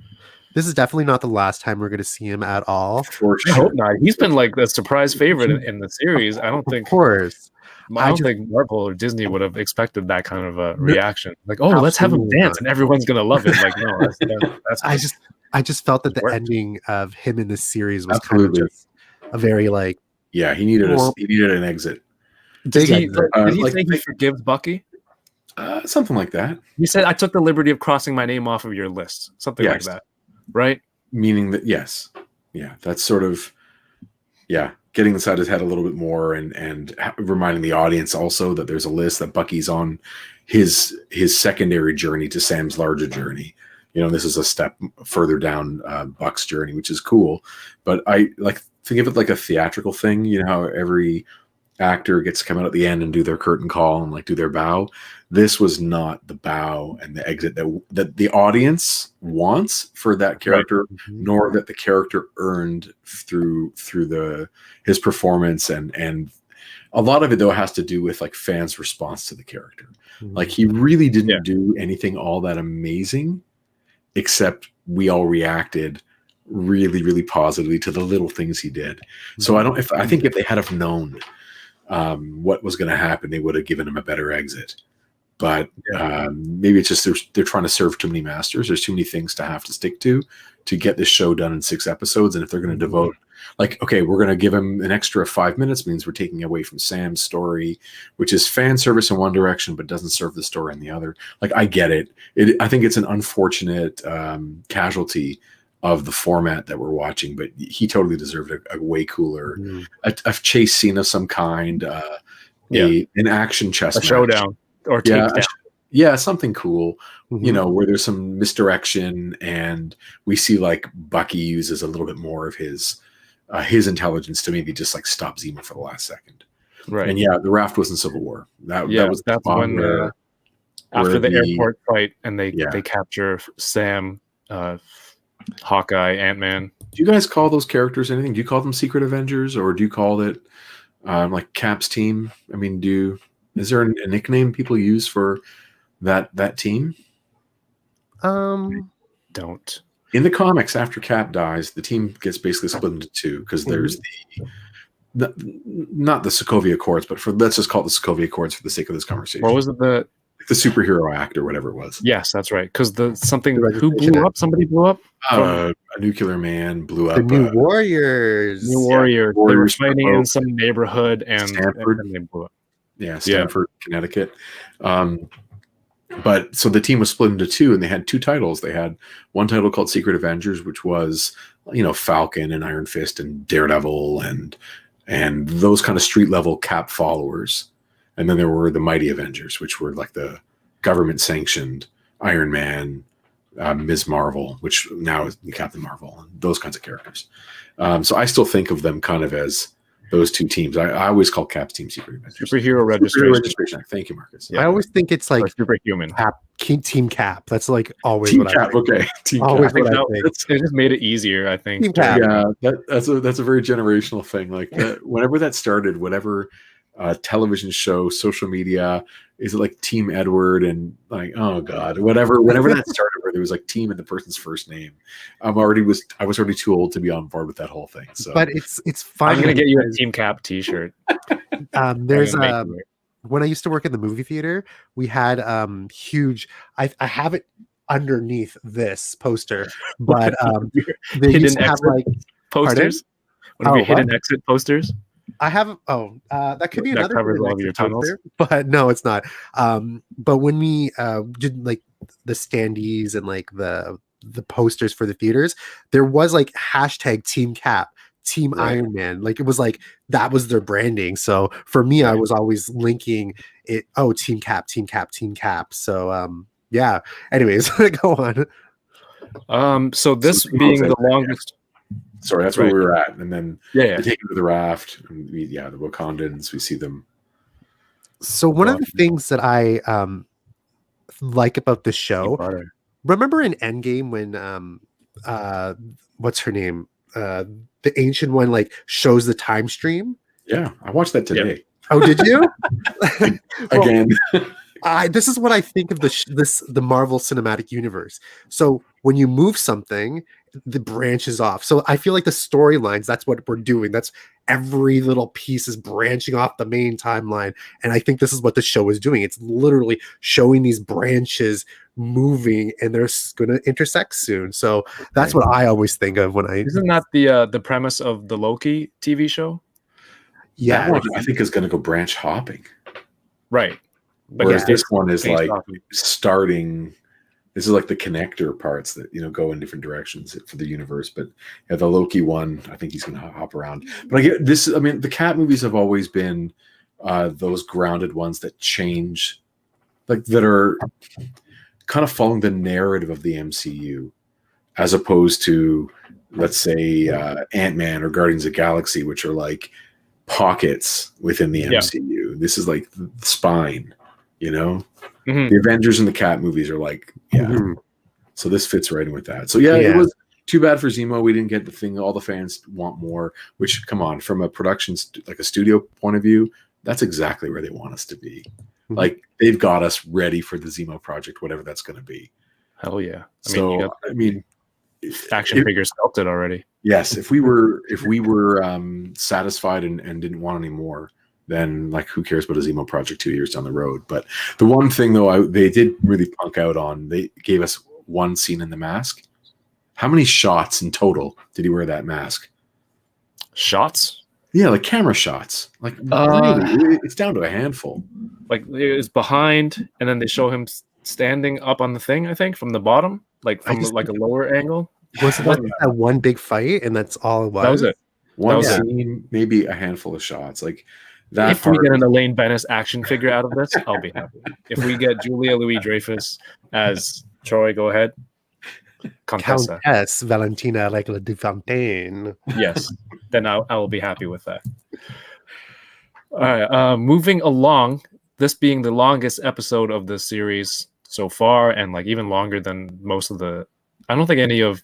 This is definitely not the last time we're going to see him at all. For sure. I hope not. He's been the surprise favorite in the series. I don't think. Of course. I don't think Marvel or Disney would have expected that kind of a reaction. Let's have him dance and everyone's going to love it. No, that's I just felt that the ending of him in this series was kind of just a very he needed an exit. Did he say he forgives Bucky? Something like that. He said, "I took the liberty of crossing my name off of your list." Something like that, right? Meaning that that's sort of getting inside his head a little bit more, and reminding the audience also that there's a list that Bucky's on his secondary journey to Sam's larger journey. This is a step further down Buck's journey, which is cool. But I think of it like a theatrical thing. How every actor gets to come out at the end and do their curtain call and do their bow. This was not the bow and the exit that the audience wants for that character, nor that the character earned through his performance, and a lot of it though has to do with fans' response to the character. He really didn't do anything all that amazing, except we all reacted really, really positively to the little things he did. So I think if they had have known what was going to happen, they would have given him a better exit. But maybe it's just they're trying to serve too many masters. There's too many things to have to stick to get this show done in 6 episodes. And if they're going to devote Like, okay, we're going to give him an extra 5 minutes, means we're taking away from Sam's story, which is fan service in one direction, but doesn't serve the story in the other. Like, I get it. I think it's an unfortunate casualty of the format that we're watching, but he totally deserved a way cooler, a chase scene of some kind, an action chess match. Showdown or takedown. Something cool, where there's some misdirection, and we see like Bucky uses a little bit more of his intelligence to maybe just like stop Zemo for the last second. Right. And the raft was in Civil War. That's when after the airport fight and they capture Sam, Hawkeye, Ant-Man. Do you guys call those characters anything? Do you call them Secret Avengers, or do you call it like Cap's team? I mean, is there a nickname people use for that team? Don't. In the comics, after Cap dies, the team gets basically split into two, because there's not the Sokovia Accords, but let's just call it the Sokovia Accords for the sake of this conversation. What was it? The superhero act or whatever it was. Yes, that's right. Because who blew up? Somebody blew up. A nuclear man blew up. The New Warriors. New Warriors. They were fighting in some neighborhood, and they blew up. Yeah, Stanford, Connecticut. But so the team was split into two, and they had two titles. They had one title called Secret Avengers, which was, Falcon and Iron Fist and Daredevil and those kind of street level Cap followers. And then there were the Mighty Avengers, which were like the government sanctioned Iron Man, Ms. Marvel, which now is Captain Marvel, and those kinds of characters. So I still think of them kind of as those two teams. I always call Cap's team Secret Avengers. Superhero registration. Thank you, Marcus. Yeah. I always think it's like superhuman. Team Cap. That's like always Team what Cap. I think. Okay, Team always Cap. what I think. It just made it easier, I think. Team Cap. Yeah, that's a very generational thing. Like whenever that started, whatever television show, social media, is it like Team Edward and like, oh god, whatever. Whenever that started, where there was like team in the person's first name, I was already too old to be on board with that whole thing. So, but it's fun. I'm gonna get you a Team Cap T-shirt. There's when I used to work in the movie theater, we had huge. I have it underneath this poster, but they used to have like posters. One of your hidden exit posters. I have that could be that another covers all of your tunnels, but no, it's not. But when we did like the standees and like the posters for the theaters, there was like hashtag Team Cap, Team Iron Man. Like it was like that was their branding. So for me, I was always linking it. Oh, Team Cap, Team Cap, Team Cap. So yeah. Anyways, go on. So this being the longest. Sorry, that's where we were at, and then they take him to the raft. And the Wakandans, we see them. So one of the things that I like about this show, remember in Endgame when what's her name, the ancient one, like shows the time stream? Yeah, I watched that today. Yep. Oh, did you? Again. This is what I think of the Marvel Cinematic Universe. So when you move something, the branches off. So I feel like the storylines, that's what we're doing. That's every little piece is branching off the main timeline. And I think this is what the show is doing. It's literally showing these branches moving, and they're going to intersect soon. So that's what I always think of when I... Isn't that the premise of the Loki TV show? Yeah. That one, I think, is going to go branch hopping. Right. But whereas this one is like starting... This is like the connector parts that, go in different directions for the universe. But the Loki one, I think he's going to hop around. But I get this. I mean, the Cat movies have always been those grounded ones that change, like that are kind of following the narrative of the MCU, as opposed to, let's say, Ant-Man or Guardians of the Galaxy, which are like pockets within the MCU. This is like the spine, The Avengers and the Cat movies are like, So this fits right in with that. So it was too bad for Zemo. We didn't get the thing all the fans want more, which, come on, from a production, like a studio point of view, that's exactly where they want us to be. Like, they've got us ready for the Zemo project, whatever that's going to be. Hell yeah. I mean, action figures sculpted already. Yes. If we were satisfied and didn't want any more, then like who cares about a Zemo project 2 years down the road? But the one thing though, they did really punk out on, they gave us one scene in the mask. How many shots in total did he wear that mask? shots. Yeah, like camera shots. Like really, it's down to a handful. Like it's behind, and then they show him standing up on the thing. I think from the bottom, like from like a lower angle. Was it that one big fight, and that's all it was? That was it. One was scene, maybe a handful of shots. Like that. If we get an Elaine Bennis action figure out of this, I'll be happy. If we get Julia Louis-Dreyfus as Troy, go ahead. Contessa. Countess Valentina Regla de Fontaine. Yes, then I will be happy with that. All right, moving along. This being the longest episode of the series so far, and like even longer than most of the. I don't think any of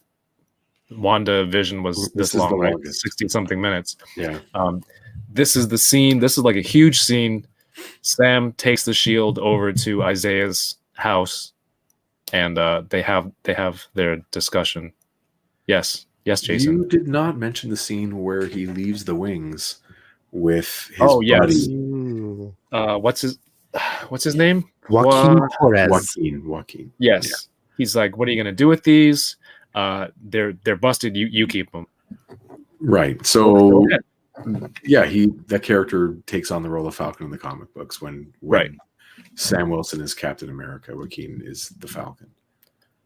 WandaVision was this long, right? 60-something minutes. Yeah. This is the scene. This is like a huge scene. Sam takes the shield over to Isaiah's house, and they have their discussion. Yes, Jason. You did not mention the scene where he leaves the wings with his buddy. What's his name? Joaquin Torres. Joaquin. Yes. Yeah. He's like, what are you gonna do with these? They're busted. You keep them. Right. So yeah, that character takes on the role of Falcon in the comic books when Sam Wilson is Captain America, Joaquin is the Falcon.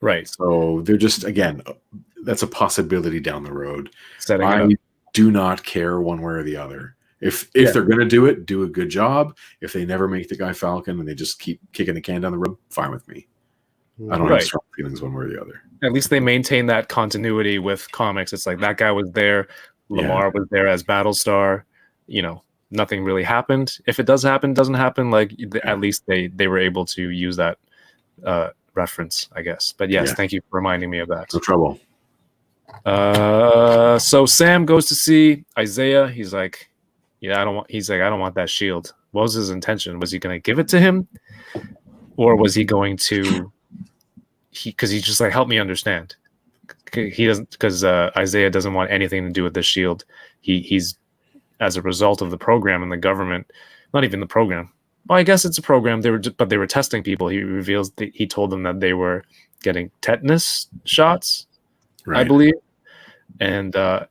Right. So they're just, again, that's a possibility down the road. I do not care one way or the other. If they're going to do it, do a good job. If they never make the guy Falcon and they just keep kicking the can down the road, fine with me. I don't have strong feelings one way or the other. At least they maintain that continuity with comics. It's like that guy was there. Lamar was there as Battlestar. Nothing really happened. If it does happen, doesn't happen. Like at least they were able to use that reference, I guess. But yes, thank you for reminding me of that. No trouble. So Sam goes to see Isaiah. He's like, I don't want that shield. What was his intention? Was he going to give it to him, or was he going to? Because he's just like, help me understand. He doesn't, because Isaiah doesn't want anything to do with the shield. He's as a result of the program and the government, not even the program. Well, I guess it's a program. They were testing people. He reveals that he told them that they were getting tetanus shots, I believe, and a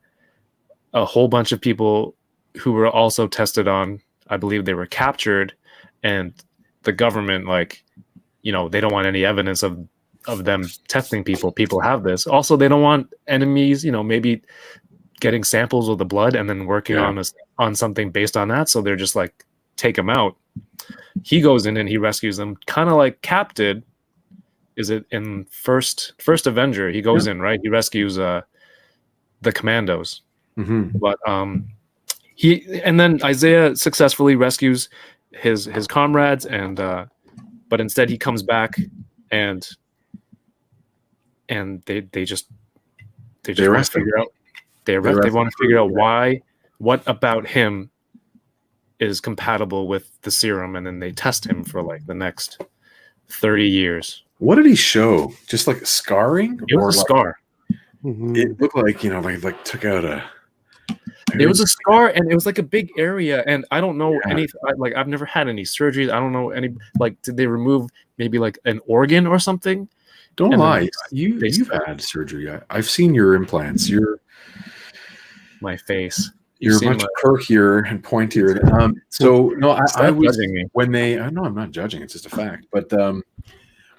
whole bunch of people who were also tested on. I believe they were captured, and the government, they don't want any evidence of them testing people. People have this. Also, they don't want enemies, maybe getting samples of the blood and then working on something based on that. So they're just like, take them out. He goes in and he rescues them, kind of like Cap did. Is it in first Avenger? He goes in, right? He rescues the commandos. Mm-hmm. But and then Isaiah successfully rescues his comrades, and but instead he comes back and they just want to figure out they want to figure out what about him is compatible with the serum, and then they test him for like the next 30 years. What did he show? Just like scarring? It was a scar. It looked like, like took out a. It was a scar, and it was like a big area, and I don't know anything. I've never had any surgeries. I don't know any. Did they remove maybe like an organ or something? Don't lie. You've had surgery. I've seen your implants. My face. You're much perkier and pointier. So no, I was judging me. When they. No, I'm not judging. It's just a fact. But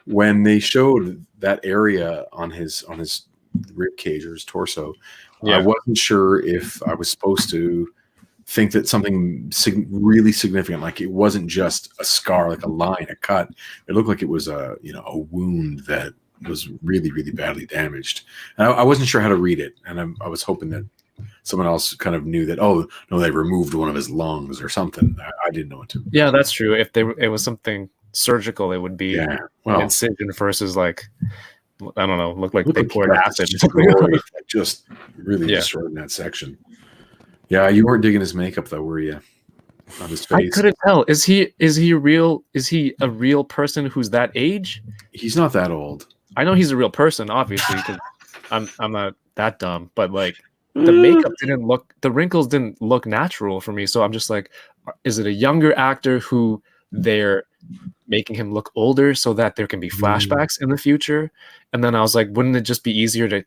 when they showed that area on his rib cage or his torso, I wasn't sure if I was supposed to think that something really significant, like it wasn't just a scar, like a line, a cut. It looked like it was a wound that was really, really badly damaged. And I wasn't sure how to read it, and I was hoping that someone else kind of knew that. Oh no, they removed one of his lungs or something. I didn't know what to. Yeah, that's true. If it was something surgical, it would be an incision versus like. I don't know. Looked like they poured acid. Just really destroyed that section. Yeah, you weren't digging his makeup though, were you? On his face. I couldn't tell. Is he real? Is he a real person who's that age? He's not that old. I know he's a real person, obviously, because I'm not that dumb. But like the makeup the wrinkles didn't look natural for me. So I'm just like, is it a younger actor who they're making him look older so that there can be flashbacks in the future? And then I was like, wouldn't it just be easier to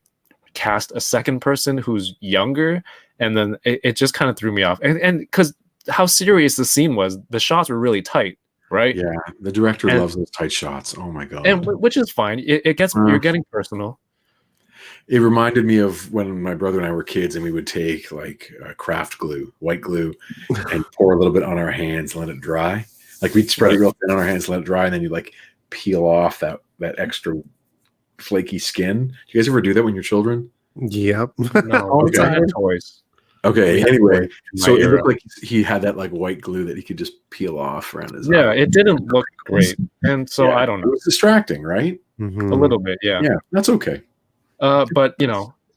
cast a second person who's younger and then it just kind of threw me off. And because how serious the scene was, the shots were really tight, right? Yeah, the director And- loves those tight shots. Oh my god! And which is fine. It gets you're getting personal. It reminded me of when my brother and I were kids, and we would take like craft glue, white glue, and pour a little bit on our hands and let it dry. Like we'd spread it real thin on our hands, let it dry, and then you like peel off that extra flaky skin. Do you guys ever do that when you're children? Yep. No, all the time. Toys. Okay. Anyway, so it era. looked like he had that like white glue that he could just peel off around his. Yeah, eye. it didn't look great, and so Yeah, I don't It know. was distracting, right? Mhm. A little bit, yeah. Yeah, that's okay. But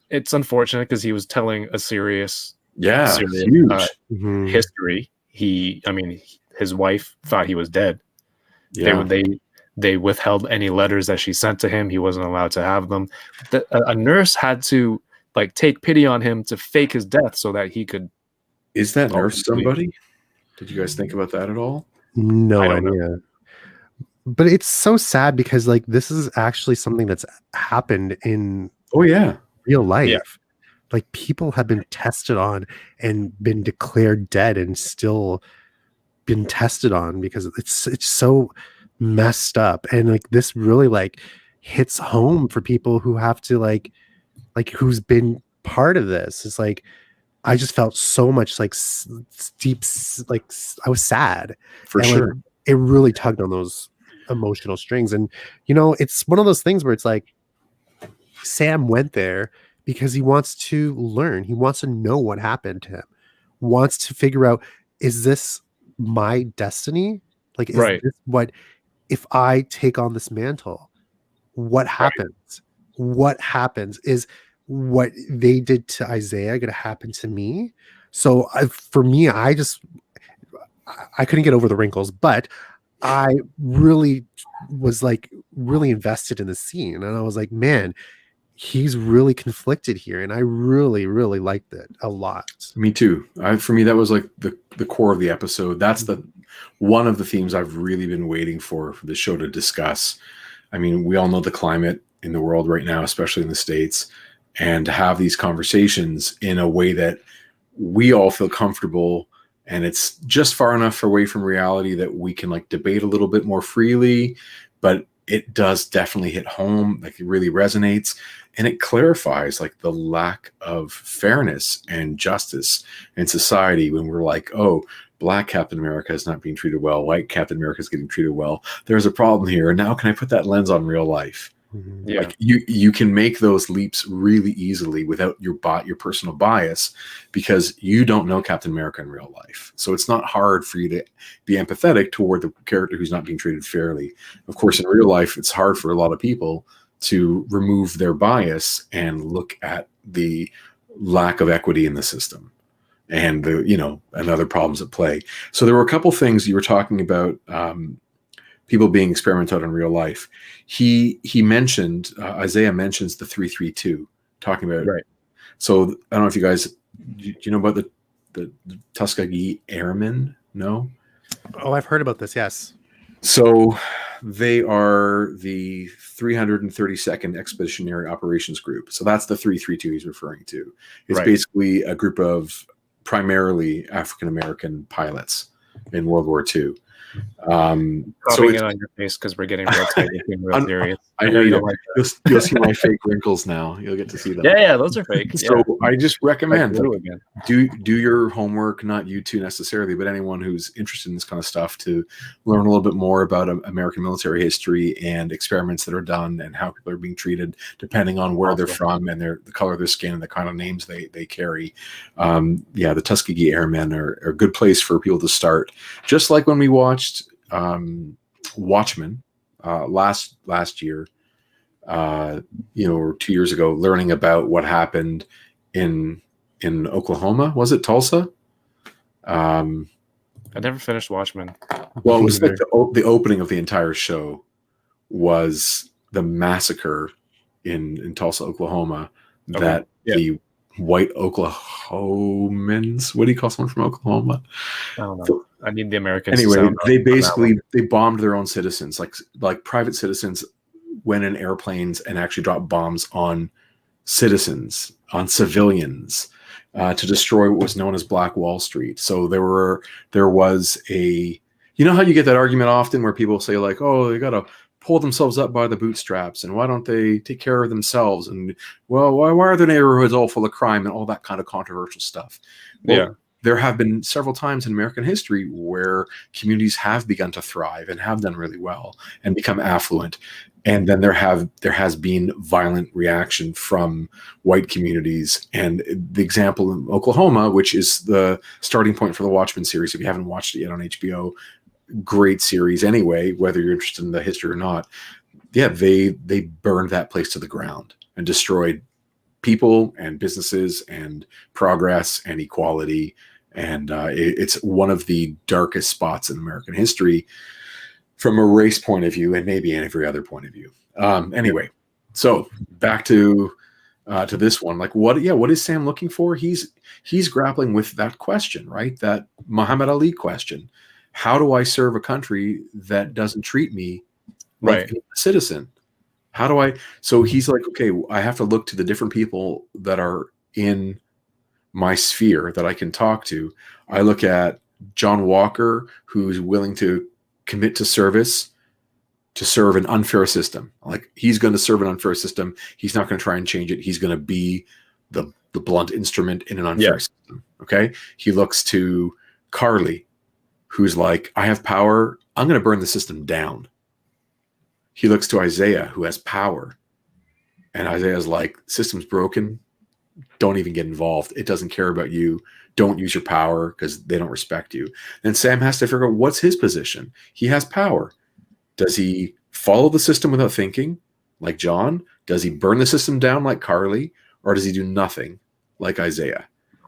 it's unfortunate because he was telling a serious Yeah, serious, huge. Mhm. history. His wife thought he was dead. Yeah, They withheld any letters that she sent to him. He wasn't allowed to have them. A nurse had to like take pity on him to fake his death so that he could. is that nurse Ultimately- somebody? Did you guys think about that at all? No I don't know. idea. But it's so sad because like this is actually something that's happened in Oh yeah, real life. Yeah. Like people have been tested on and been declared dead and still been tested on because it's so messed up. And like this really like hits home for people who have to like who's been part of this. It's like I just felt so much like deep I was sad. for And, like, sure. it really tugged on those emotional strings. And it's one of those things where it's like Sam went there because he wants to learn. He wants to know what happened to him. Wants to figure out, is this my destiny? Like, is Right. this what, if I take on this mantle, what happens? What happens? Is what they did to Isaiah going to happen to me? So for me, I couldn't get over the wrinkles, but I really was like really invested in the scene. And I was like, man, he's really conflicted here. And I really, really liked it a lot. Me too. For me, that was like the core of the episode. That's the one of the themes I've really been waiting for the show to discuss. I mean, we all know the climate in the world right now, especially in the States, and to have these conversations in a way that we all feel comfortable and it's just far enough away from reality that we can like debate a little bit more freely, but it does definitely hit home. Like it really resonates and it clarifies like the lack of fairness and justice in society when we're like, oh, Black Captain America is not being treated well. White Captain America is getting treated well. There's a problem here. And now can I put that lens on real life? Mhm. Yeah. Like you can make those leaps really easily without your personal bias because you don't know Captain America in real life. So it's not hard for you to be empathetic toward the character who's not being treated fairly. Of course, in real life, it's hard for a lot of people to remove their bias and look at the lack of equity in the system and and other problems at play. So there were a couple things you were talking about. People being experimented on in real life. He mentioned Isaiah mentions the 332, talking about Right. So I don't know if you guys do you know about the Tuskegee Airmen? No. Oh, I've heard about this. Yes. So they are the 332nd Expeditionary Operations Group. So that's the 332 he's referring to. It's Right. basically a group of primarily African American pilots in World War II. So Dropping it on your face because we're getting real tight and real I'm- serious. I know you you don't like that. you'll see my fake wrinkles now. You'll get to see them. Yeah, those are fake. So Yeah. I just recommend Like blue like, again. do your homework, not you two necessarily, but anyone who's interested in this kind of stuff to learn a little bit more about American military history and experiments that are done and how people are being treated depending on where they're from and the color of their skin and the kind of names they carry. The Tuskegee Airmen are a good place for people to start. Just like when we watched Watchmen last year, or 2 years ago, learning about what happened in Oklahoma. Was it Tulsa? I never finished Watchmen. Well, it was like the opening of the entire show was the massacre in Tulsa, Oklahoma. Okay. That Yeah. the white Oklahomans. What do you call someone from Oklahoma? I don't know. I need the Americans. to Anyway, sound they on that basically one. they bombed their own citizens, like private citizens went in airplanes and actually dropped bombs on citizens, on civilians, to destroy what was known as Black Wall Street. So there was a, you know how you get that argument often where people say like, oh, they got to pull themselves up by the bootstraps, and why don't they take care of themselves? And well, why are their neighborhoods all full of crime and all that kind of controversial stuff? Well, Yeah. there have been several times in American history where communities have begun to thrive and have done really well and become affluent. And then there has been violent reaction from white communities. And the example in Oklahoma, which is the starting point for the Watchmen series, if you haven't watched it yet on HBO, great series anyway, whether you're interested in the history or not. Yeah, they burned that place to the ground and destroyed people and businesses and progress and equality. And it's one of the darkest spots in American history from a race point of view, and maybe every other point of view. Anyway, so back to this one. Like, what is Sam looking for? He's grappling with that question, right? That Muhammad Ali question. How do I serve a country that doesn't treat me like a citizen? How do I? So he's like, okay, I have to look to the different people that are in my sphere that I can talk to. I look at John Walker, who's willing to commit to service to serve an unfair system. Like, he's going to serve an unfair system. He's not going to try and change it. He's going to be the blunt instrument in an unfair system. Okay. He looks to Carly, who's like, I have power. I'm going to burn the system down. He looks to Isaiah, who has power. And Isaiah's like, system's broken. Don't even get involved. It doesn't care about you. Don't use your power because they don't respect you. And Sam has to figure out what's his position. He has power. Does he follow the system without thinking, like John? Does he burn the system down like Carly? Or does he do nothing like Isaiah?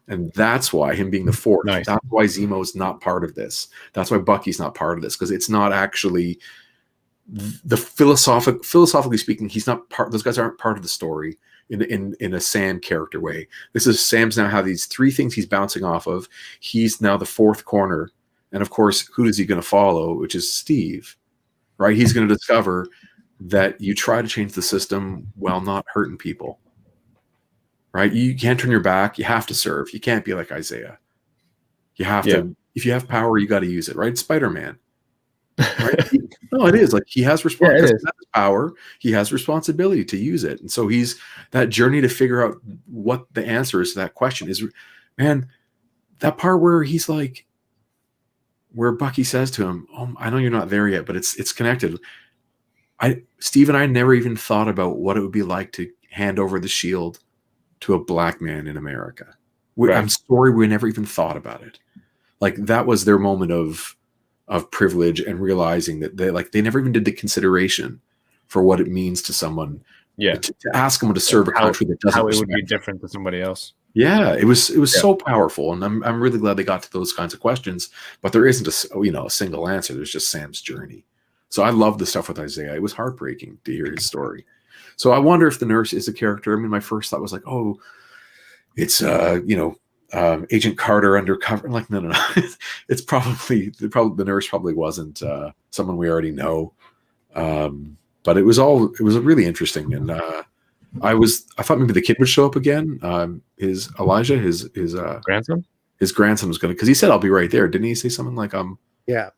And that's why him being the fourth. Nice. That's why Zemo's not part of this. That's why Bucky's not part of this, because it's not actually the philosophically speaking, he's not part. Those guys aren't part of the story in a Sam character way. This is Sam's now have these three things he's bouncing off of. He's now the fourth corner, and of course, who is he going to follow? Which is Steve, right? He's going to discover that you try to change the system while not hurting people, right? You can't turn your back. You have to serve. You can't be like Isaiah. You have to. If you have power, you got to use it, right? Spider-Man. Right? No, it is like he has power. He has responsibility to use it, and so he's that journey to figure out what the answer is to that question is. Man, that part where he's like, where Bucky says to him, "Oh, I know you're not there yet, but it's connected." Steve and I never even thought about what it would be like to hand over the shield to a black man in America. I'm sorry, we never even thought about it. Like, that was their moment of privilege and realizing that they never even did the consideration for what it means to someone. Yeah, to ask someone to serve a country that doesn't. How it would be different to somebody else. Yeah, it was so powerful, and I'm really glad they got to those kinds of questions. But there isn't a single answer. There's just Sam's journey. So I love the stuff with Isaiah. It was heartbreaking to hear his story. So I wonder if the nurse is a character. I mean, my first thought was like, oh, it's Agent Carter undercover. I'm like, no. It's probably the nurse probably wasn't someone we already know. But it was really interesting, and I thought maybe the kid would show up again. His grandson. His grandson was going to, because he said, "I'll be right there." Didn't he say something like, Yeah.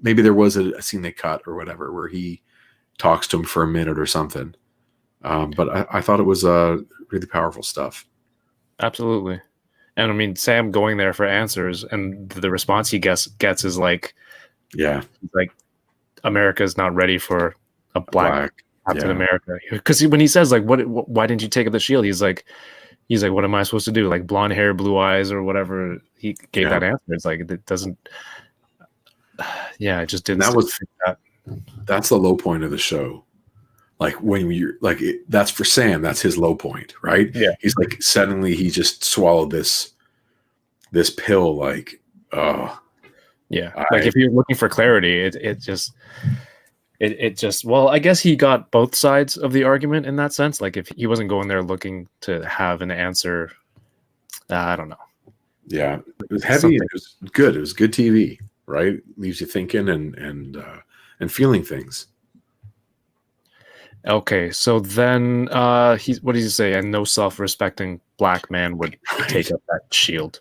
Maybe there was a scene they cut or whatever where he talks to him for a minute or something. But I thought it was really powerful stuff. Absolutely. And I mean, Sam going there for answers, and the response he gets is like, like America's not ready for a black Captain America. Because when he says like, why didn't you take up the shield? He's like, what am I supposed to do? Like, blonde hair, blue eyes, or whatever. He gave that answer. It's like, it doesn't. Yeah, it just didn't. That's the low point of the show. Like, when you're like, that's for Sam. That's his low point, right? Yeah. He's like, suddenly he just swallowed this pill. Like, oh, yeah. Like, if you're looking for clarity, it just. Well, I guess he got both sides of the argument in that sense. Like, if he wasn't going there looking to have an answer, I don't know. Yeah, it was heavy. And it was good. It was good TV, right? Leaves you thinking and feeling things. Okay, so then he's what does he say? And no self-respecting black man would take up that shield.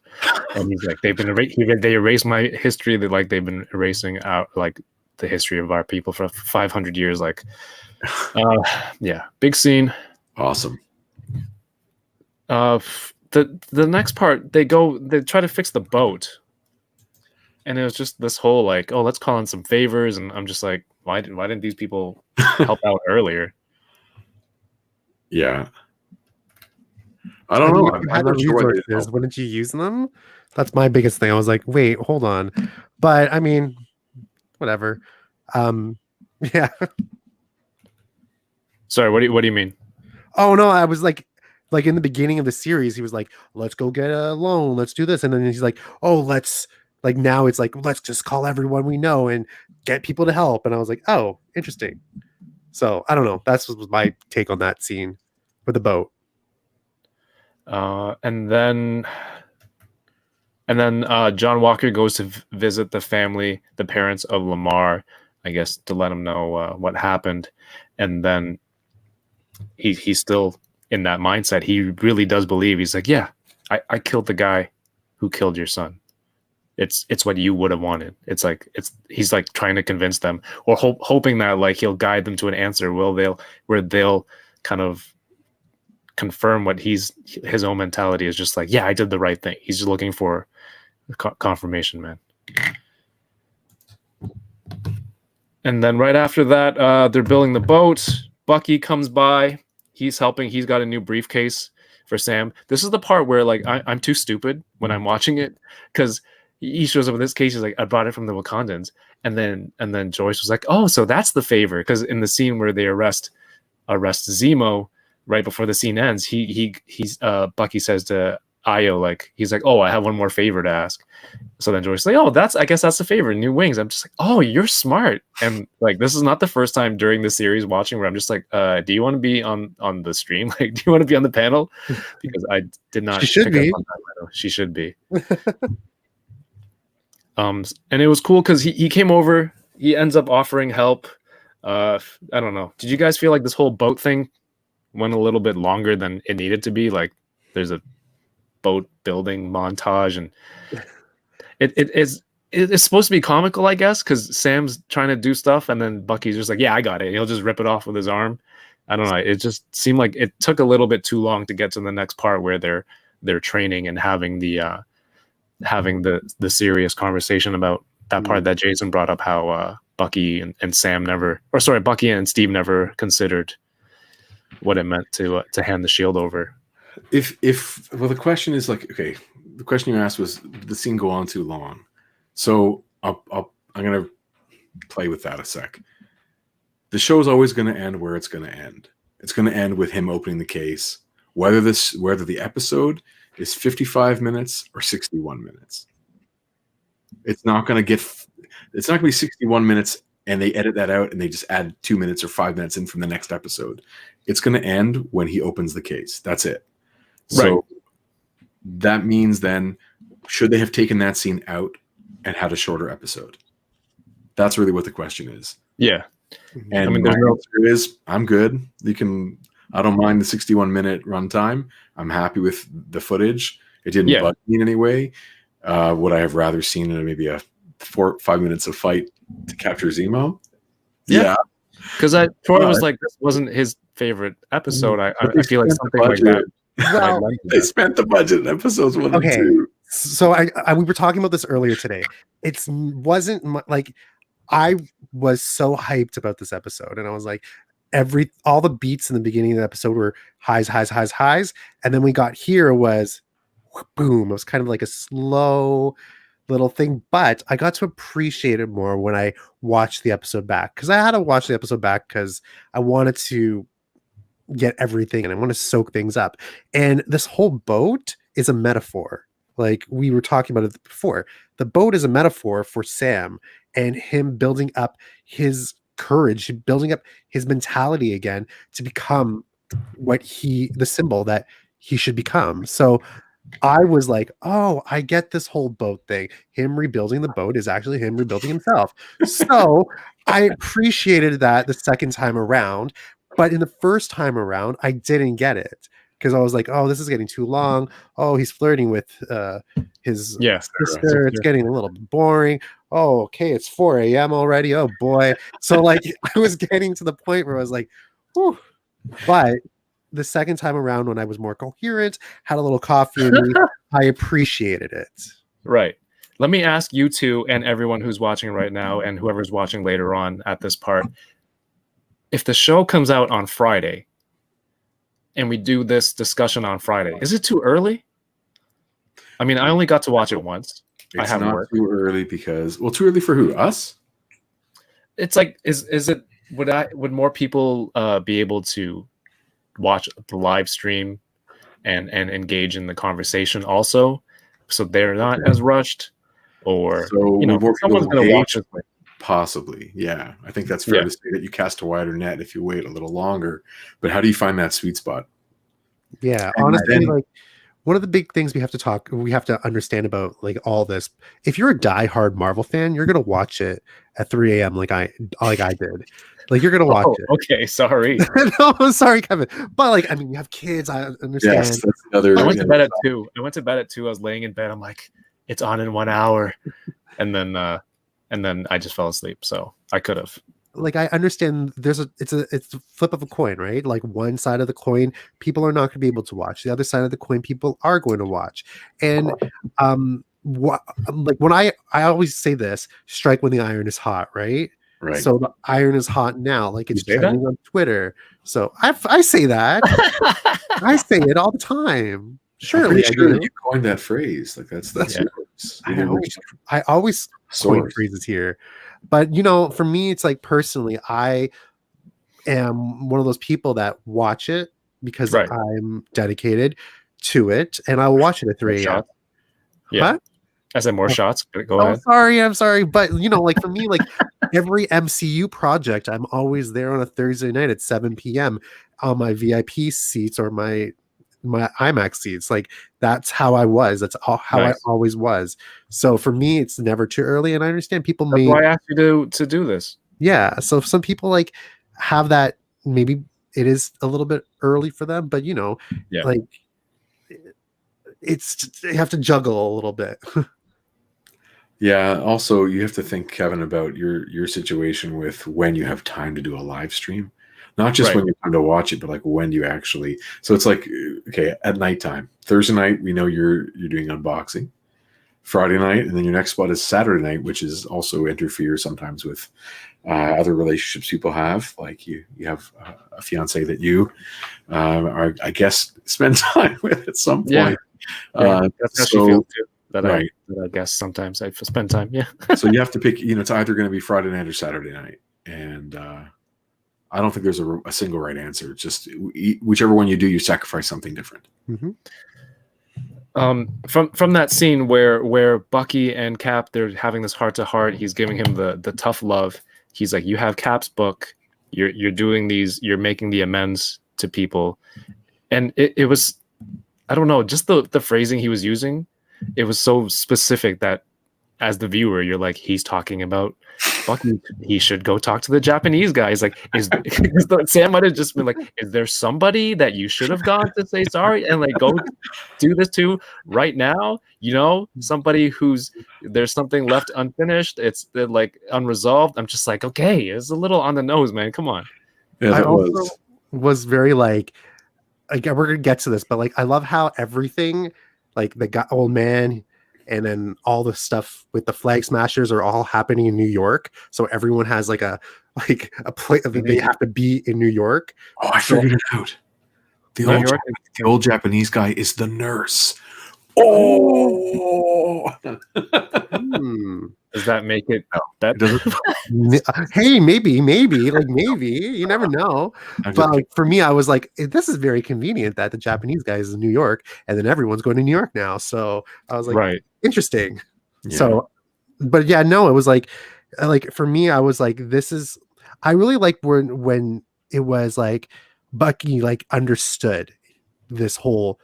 And he's like, they erased my history. They've been erasing out like the history of our people for 500 years. Like, yeah, big scene. Awesome. The next part, they try to fix the boat, and it was just this whole like, oh, let's call in some favors, and I'm just like, why didn't these people help out earlier? Yeah. I don't know. If you had the resources, wouldn't you use them? That's my biggest thing. I was like, wait, hold on. But I mean, whatever. Yeah. Sorry, what do you mean? Oh no, I was like in the beginning of the series, he was like, let's go get a loan, let's do this. And then he's like, oh, let's like now it's like, let's just call everyone we know and get people to help. And I was like, oh, interesting. So I don't know. That's was my take on that scene with the boat. And then John Walker goes to visit the parents of Lamar, I guess, to let him know what happened. And then he's still in that mindset. He really does believe. He's like, yeah, I killed the guy who killed your son. It's what you would have wanted. He's like trying to convince them, or hoping that like he'll guide them to an answer where they'll kind of confirm what his own mentality is, just like, yeah, I did the right thing. He's just looking for confirmation, man. And then right after that, they're building the boat. Bucky comes by. He's helping. He's got a new briefcase for Sam. This is the part where like I'm too stupid when I'm watching it, because he shows up in this case. He's like, I brought it from the Wakandans, and then Joyce was like, oh, so that's the favor. Because in the scene where they arrest Zemo, right before the scene ends, he's Bucky says to Io, like, he's like, oh, I have one more favor to ask. So then Joyce is like, oh, I guess that's the favor, new wings. I'm just like, oh, you're smart. And like, this is not the first time during the series watching where I'm just like, do you want to be on the stream? Like, do you want to be on the panel? Because I did not. She should be. She should be. And it was cool because he came over. He ends up offering help. I don't know. Did you guys feel like this whole boat thing went a little bit longer than it needed to be? Like, there's a boat building montage, and it's supposed to be comical, I guess, because Sam's trying to do stuff, and then Bucky's just like, yeah, I got it. He'll just rip it off with his arm. I don't know. It just seemed like it took a little bit too long to get to the next part where they're training and having the serious conversation about that part that Jason brought up, how Bucky and Steve never considered what it meant to hand the shield over. Well, the question is like, okay, the question you asked was, did the scene go on too long? So I'm gonna play with that a sec. The show is always going to end where it's going to end. It's going to end with him opening the case, whether the episode is 55 minutes or 61 minutes. It's not going to be 61 minutes and they edit that out and they just add 2 minutes or 5 minutes in from the next episode. It's going to end when he opens the case. That's it. So right. That means then, should they have taken that scene out and had a shorter episode? That's really what the question is. Yeah. And my answer is, I'm good. I don't mind the 61-minute runtime. I'm happy with the footage. It didn't bug me in any way. Would I have rather seen maybe a 4-5 minutes of fight to capture Zemo? Yeah. Because Troy was like, this wasn't his favorite episode. I feel like something like that. Well, they spent the budget in episodes 1 and 2. So we were talking about this earlier today. It wasn't like, I was so hyped about this episode, and I was like, all the beats in the beginning of the episode were highs, and then we got here was boom. It was kind of like a slow little thing, but I got to appreciate it more when I watched the episode back, because I had to watch the episode back because I wanted to get everything and I want to soak things up. And this whole boat is a metaphor. Like we were talking about it before. The boat is a metaphor for Sam and him building up his courage, building up his mentality again to become the symbol that he should become. So I was like, oh, I get this whole boat thing. Him rebuilding the boat is actually him rebuilding himself. So I appreciated that the second time around. But in the first time around, I didn't get it because I was like, oh, this is getting too long. Oh, he's flirting with his sister. It's getting a little boring. Oh, okay, it's 4 a.m. already. Oh boy. So like I was getting to the point where I was like, whew. But the second time around when I was more coherent, had a little coffee in me, I appreciated it. Right. Let me ask you two and everyone who's watching right now and whoever's watching later on at this part. If the show comes out on Friday and we do this discussion on Friday, is it too early? I mean, I only got to watch it once. It's not too early because, well, too early for who? Us? It's like, is it, would more people be able to watch the live stream and engage in the conversation also? So they're not as rushed, or, so someone's going to watch it. Possibly, yeah. I think that's fair to say that you cast a wider net if you wait a little longer. But how do you find that sweet spot? Yeah, honestly, like one of the big things we have to understand about like all this. If you're a diehard Marvel fan, you're gonna watch it at 3 a.m. like I did. Like you're gonna watch it. Okay, sorry. No, I'm sorry, Kevin. But like, I mean, you have kids. I understand. Yes, that's another. I went to bed at 2. I was laying in bed. I'm like, it's on in 1 hour, and then I just fell asleep. So I could have. Like I understand it's a flip of a coin, right? Like one side of the coin, people are not going to be able to watch. The other side of the coin, people are going to watch. And like when I always say this, strike when the iron is hot, right? Right. So the iron is hot now, like it's trending on Twitter. So I say that. I say it all the time. Surely, sure that you coined that phrase. Like that's yours. I always coin phrases here. But for me, it's like personally, I am one of those people that watch it because I'm dedicated to it, and I'll watch it at 3 a.m. Yeah, huh? I said more shots. Go ahead. I'm sorry, but like for me, like every MCU project, I'm always there on a Thursday night at 7 p.m. on my VIP seats or my IMAX seats. Like that's how I was. That's how I always was. So for me, it's never too early. And I understand people That's why I asked you to do this. Yeah. So some people like have that. Maybe it is a little bit early for them, but like it's you have to juggle a little bit. Yeah. Also, you have to think, Kevin, about your situation with when you have time to do a live stream. Not just when you come to watch it, but like when you actually. So it's like, okay, at nighttime, Thursday night, we know you're doing unboxing. Friday night, and then your next spot is Saturday night, which is also interferes sometimes with other relationships people have. Like you have a fiance that you are, I guess, spend time with at some point. That's how she feels too. That I guess sometimes I spend time. Yeah. So you have to pick. It's either going to be Friday night or Saturday night, and I don't think there's a single right answer. It's just whichever one you do, you sacrifice something different. Mm-hmm. From that scene where Bucky and Cap, they're having this heart to heart. He's giving him the tough love. He's like, you have Cap's book. You're doing these. You're making the amends to people, and it was, I don't know, just the phrasing he was using. It was so specific that as the viewer, you're like, he's talking about Bucky. He should go talk to the Japanese guy. He's like, Sam might have just been like, is there somebody that you should have gone to say sorry and like go do this to right now? Somebody there's something left unfinished. It's like unresolved. I'm just like, okay, it's a little on the nose, man. Come on. Yeah, I also was very like, again, we're gonna get to this, but like, I love how everything, like the old man. And then all the stuff with the flag smashers are all happening in New York. So everyone has like a plate of they have to be in New York. Oh, I figured it out. The old Japanese guy is the nurse. Oh, does that make it? Hey, maybe, you never know. But like for me, I was like, this is very convenient that the Japanese guy is in New York, and then everyone's going to New York now. So I was like, interesting. Yeah. So, but yeah, no, it was like for me, I was like, I really like when it was like Bucky like understood this whole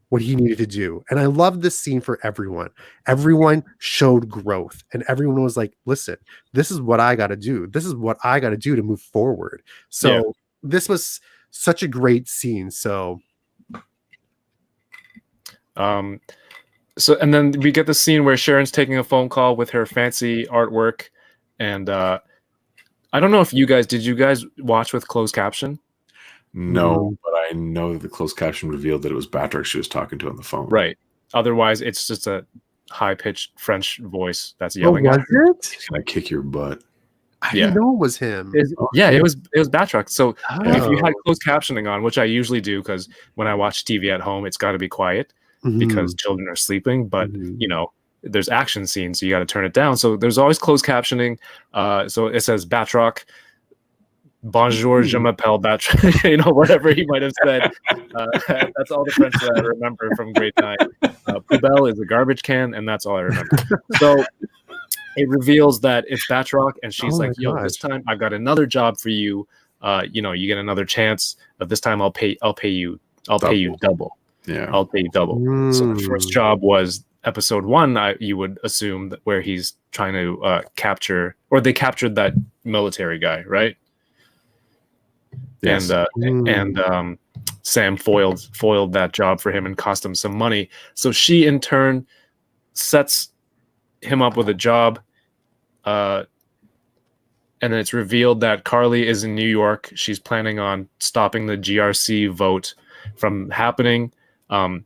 what he needed to do. And I love this scene for everyone. Everyone showed growth and everyone was like, listen, this is what I got to do. This is what I got to do to move forward. So this was such a great scene. So and then we get the scene where Sharon's taking a phone call with her fancy artwork, and I don't know if did you guys watch with closed caption? No, but I know that the closed caption revealed that it was Batroc she was talking to on the phone. Right. Otherwise, it's just a high-pitched French voice that's yelling was at her. it? Can I kick your butt? I didn't know it was him. It was Batroc. So if you had closed captioning on, which I usually do because when I watch TV at home, it's got to be quiet because children are sleeping. But there's action scenes, so you got to turn it down. So there's always closed captioning. So it says Batroc, bonjour, je m'appelle Batroc, whatever he might have said. That's all the French that I remember from grade 9. Poubelle is a garbage can, and that's all I remember. So it reveals that it's Batroc, and she's like, "Yo, this time I've got another job for you. You get another chance, but this time I'll pay you double. Yeah, I'll pay you double." So the first job was episode 1. You would assume that where he's trying to capture, or they captured that military guy, right? Yes. And Sam foiled that job for him and cost him some money. So she in turn sets him up with a job, and then it's revealed that Carly is in New York. She's planning on stopping the GRC vote from happening, and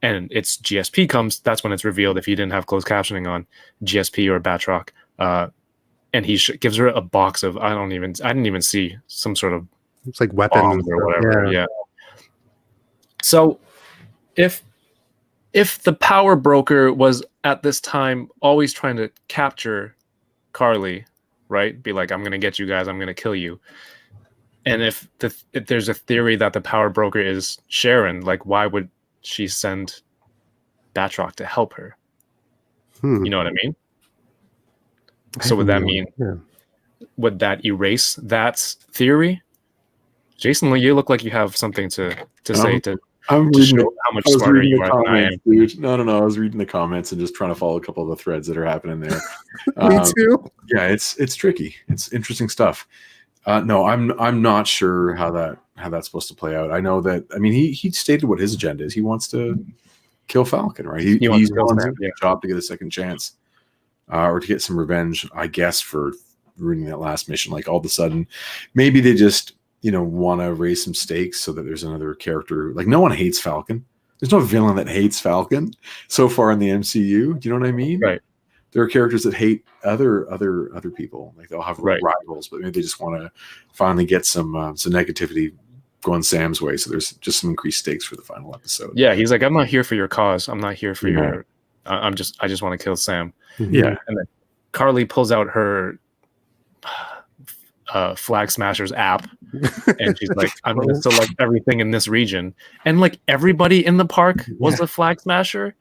it's GSP comes. That's when it's revealed, if you didn't have closed captioning on, GSP or Batroc, and he gives her a box of I didn't even see some sort of, it's like weapons or whatever. Yeah. So if the power broker was at this time always trying to capture Carly, right? Be like, I'm going to get you guys, I'm going to kill you. And if there's a theory that the power broker is Sharon, like, why would she send Batroc to help her? You know what I mean? So would that mean, would that erase that theory? Jason, you look like you have something to say to show how much smarter you are than I am. Dude. No. I was reading the comments and just trying to follow a couple of the threads that are happening there. Me too. Yeah, it's tricky. It's interesting stuff. No, I'm not sure how that's supposed to play out. I know that. I mean, he stated what his agenda is. He wants to kill Falcon, right? He wants a job to get a second chance, or to get some revenge, I guess, for ruining that last mission. Like, all of a sudden, maybe they just want to raise some stakes so that there's another character. Like, no one hates Falcon. There's no villain that hates Falcon so far in the MCU. Do you know what I mean? Right. There are characters that hate other people. Like, they'll have rivals, but maybe they just want to finally get some negativity going Sam's way. So there's just some increased stakes for the final episode. Yeah, he's like, I'm not here for your cause. I'm not here for your. I just want to kill Sam. Yeah. And then Carly pulls out her Flag Smashers app, and she's like, I'm going to select everything in this region. And like, everybody in the park was a Flag Smasher.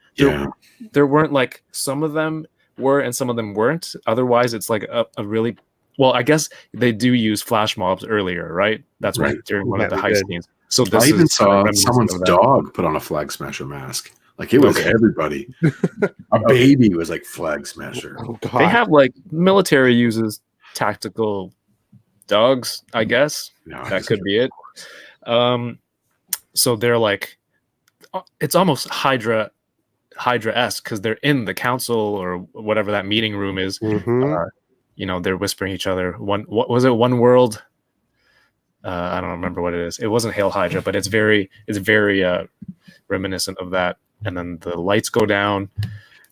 There weren't, like, some of them were and some of them weren't. Otherwise, it's like a really, well, I guess they do use flash mobs earlier, right? That's right, during one of the heist scenes. So this I even saw someone's dog put on a Flag Smasher mask. Like, it was everybody. A baby was like Flag Smasher. Oh, God. They have, like, military uses tactical dogs, I guess. That could be it. So they're like, it's almost Hydra-esque because they're in the council or whatever that meeting room is. They're whispering each other. What was it? One world. I don't remember what it is. It wasn't Hail Hydra, but it's very reminiscent of that. And then the lights go down,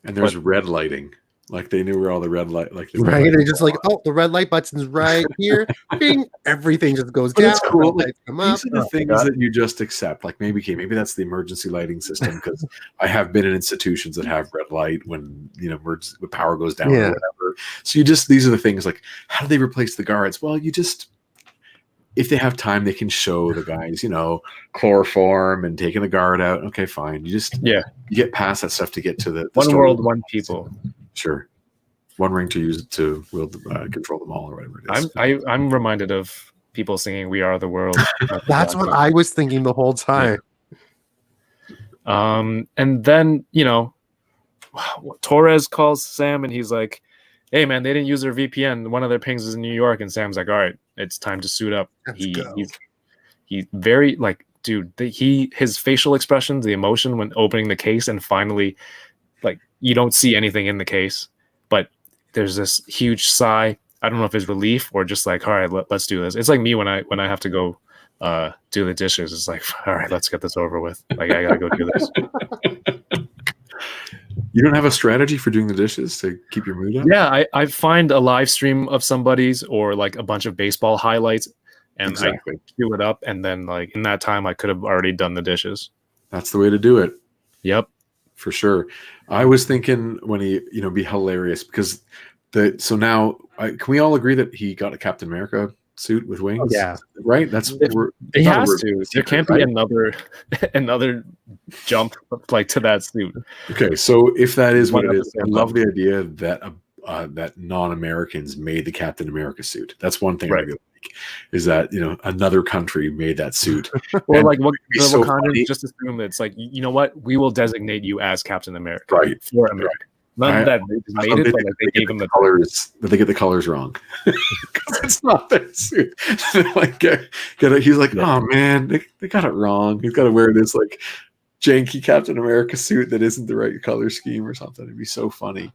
and there's red lighting. Like, they knew where all the red light, like, right? They're just like, oh, the red light button's right here. Bing! Everything just goes down. It's cool. Like, come up. These are the things that you just accept. Like, maybe that's the emergency lighting system, because I have been in institutions that have red light when when power goes down or whatever. So these are the things. Like, how do they replace the guards? Well, if they have time, they can show the guys, chloroform and taking the guard out. Okay, fine. You get past that stuff to get to the one world, one people. Sure. One ring to use to control them all, or whatever it is. I'm reminded of people singing "We Are the World." That's what I was thinking the whole time. And then Torres calls Sam, and he's like, "Hey, man, they didn't use their VPN. One of their pings is in New York." And Sam's like, "All right, it's time to suit up." he very like, dude, his facial expressions, the emotion when opening the case and finally, like, you don't see anything in the case, but there's this huge sigh. I don't know if it's relief or just like, all right, let's do this. It's like me when I have to go do the dishes. It's like, all right, let's get this over with. Like, I gotta go do this. You don't have a strategy for doing the dishes to keep your mood up? Yeah, I find a live stream of somebody's or like a bunch of baseball highlights, and Exactly. I queue it up, and then like in that time I could have already done the dishes. That's the way to do it. Yep. For sure. I was thinking when he, be hilarious because so now can we all agree that he got a Captain America suit with wings? Oh, yeah. Right. He has to. There can't be another jump like to that suit. Okay, so if that is what it is, I 100% love the idea that that non-Americans made the Captain America suit. That's one thing I Right. really like. Is that another country made that suit? Or And like what it'd be the so Wakandans funny. just assume it's like, you know what, we will designate you as Captain America, Right. for America. None of that they just I made love it, that but like they gave him the colors, but they get the colors wrong because it's not their suit. Like, he's like, Yeah. oh man, they got it wrong. He's got to wear this like janky Captain America suit that isn't the right color scheme or something. It'd be so funny.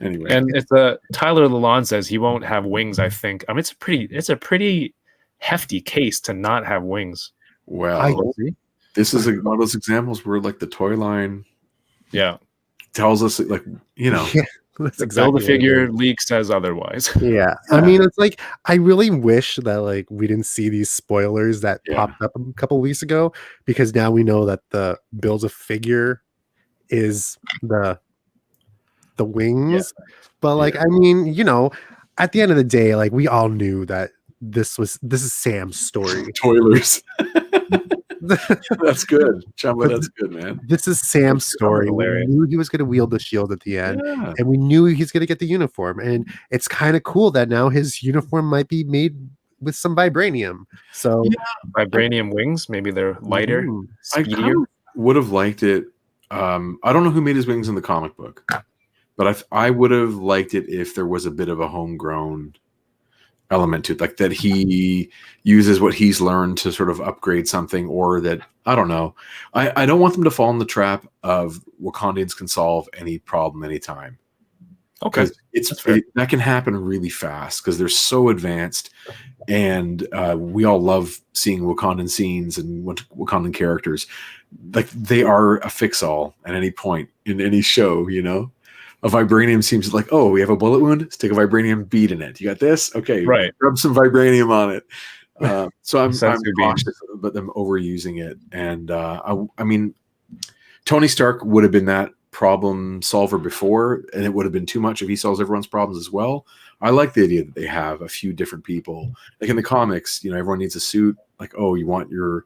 Anyway, And it's Tyler Lalonde says he won't have wings. I think. I mean, it's a pretty hefty case to not have wings. well, this is one of those examples where like the toy line Yeah, tells us like Yeah, that's the exactly what it Build-A-Figure is. leak says otherwise. Yeah. I mean, it's like I really wish that like we didn't see these spoilers that Yeah. popped up a couple weeks ago, because now we know that the Build-A-Figure is the wings. But like, I mean, at the end of the day, like we all knew that this is Sam's story. Toilers. That's good, Chamba. That's good, man. This is Sam's story. We hilarious. knew he was going to wield the shield at the end, Yeah. and we knew he's going to get the uniform. And it's kind of cool that now his uniform might be made with some vibranium. So Vibranium wings, maybe they're lighter, Ooh. I speedier. kind of would have liked it. I don't know who made his wings in the comic book, but I would have liked it if there was a bit of a homegrown element to it, like that he uses what he's learned to sort of upgrade something, or that I don't know. I don't want them to fall in the trap of Wakandans can solve any problem anytime. Okay, Because fair. that can happen really fast because they're so advanced, and we all love seeing Wakandan scenes and Wakandan characters. Like they are a fix-all at any point in any show. A vibranium seems like, oh, we have a bullet wound. Let's take a vibranium bead in it. You got this? Okay, Right. Rub some vibranium on it. So I'm Sensu beam. cautious about them overusing it. And I mean, Tony Stark would have been that problem solver before, and it would have been too much if he solves everyone's problems as well. I like the idea that they have a few different people. Like in the comics, everyone needs a suit. Like, oh, you want your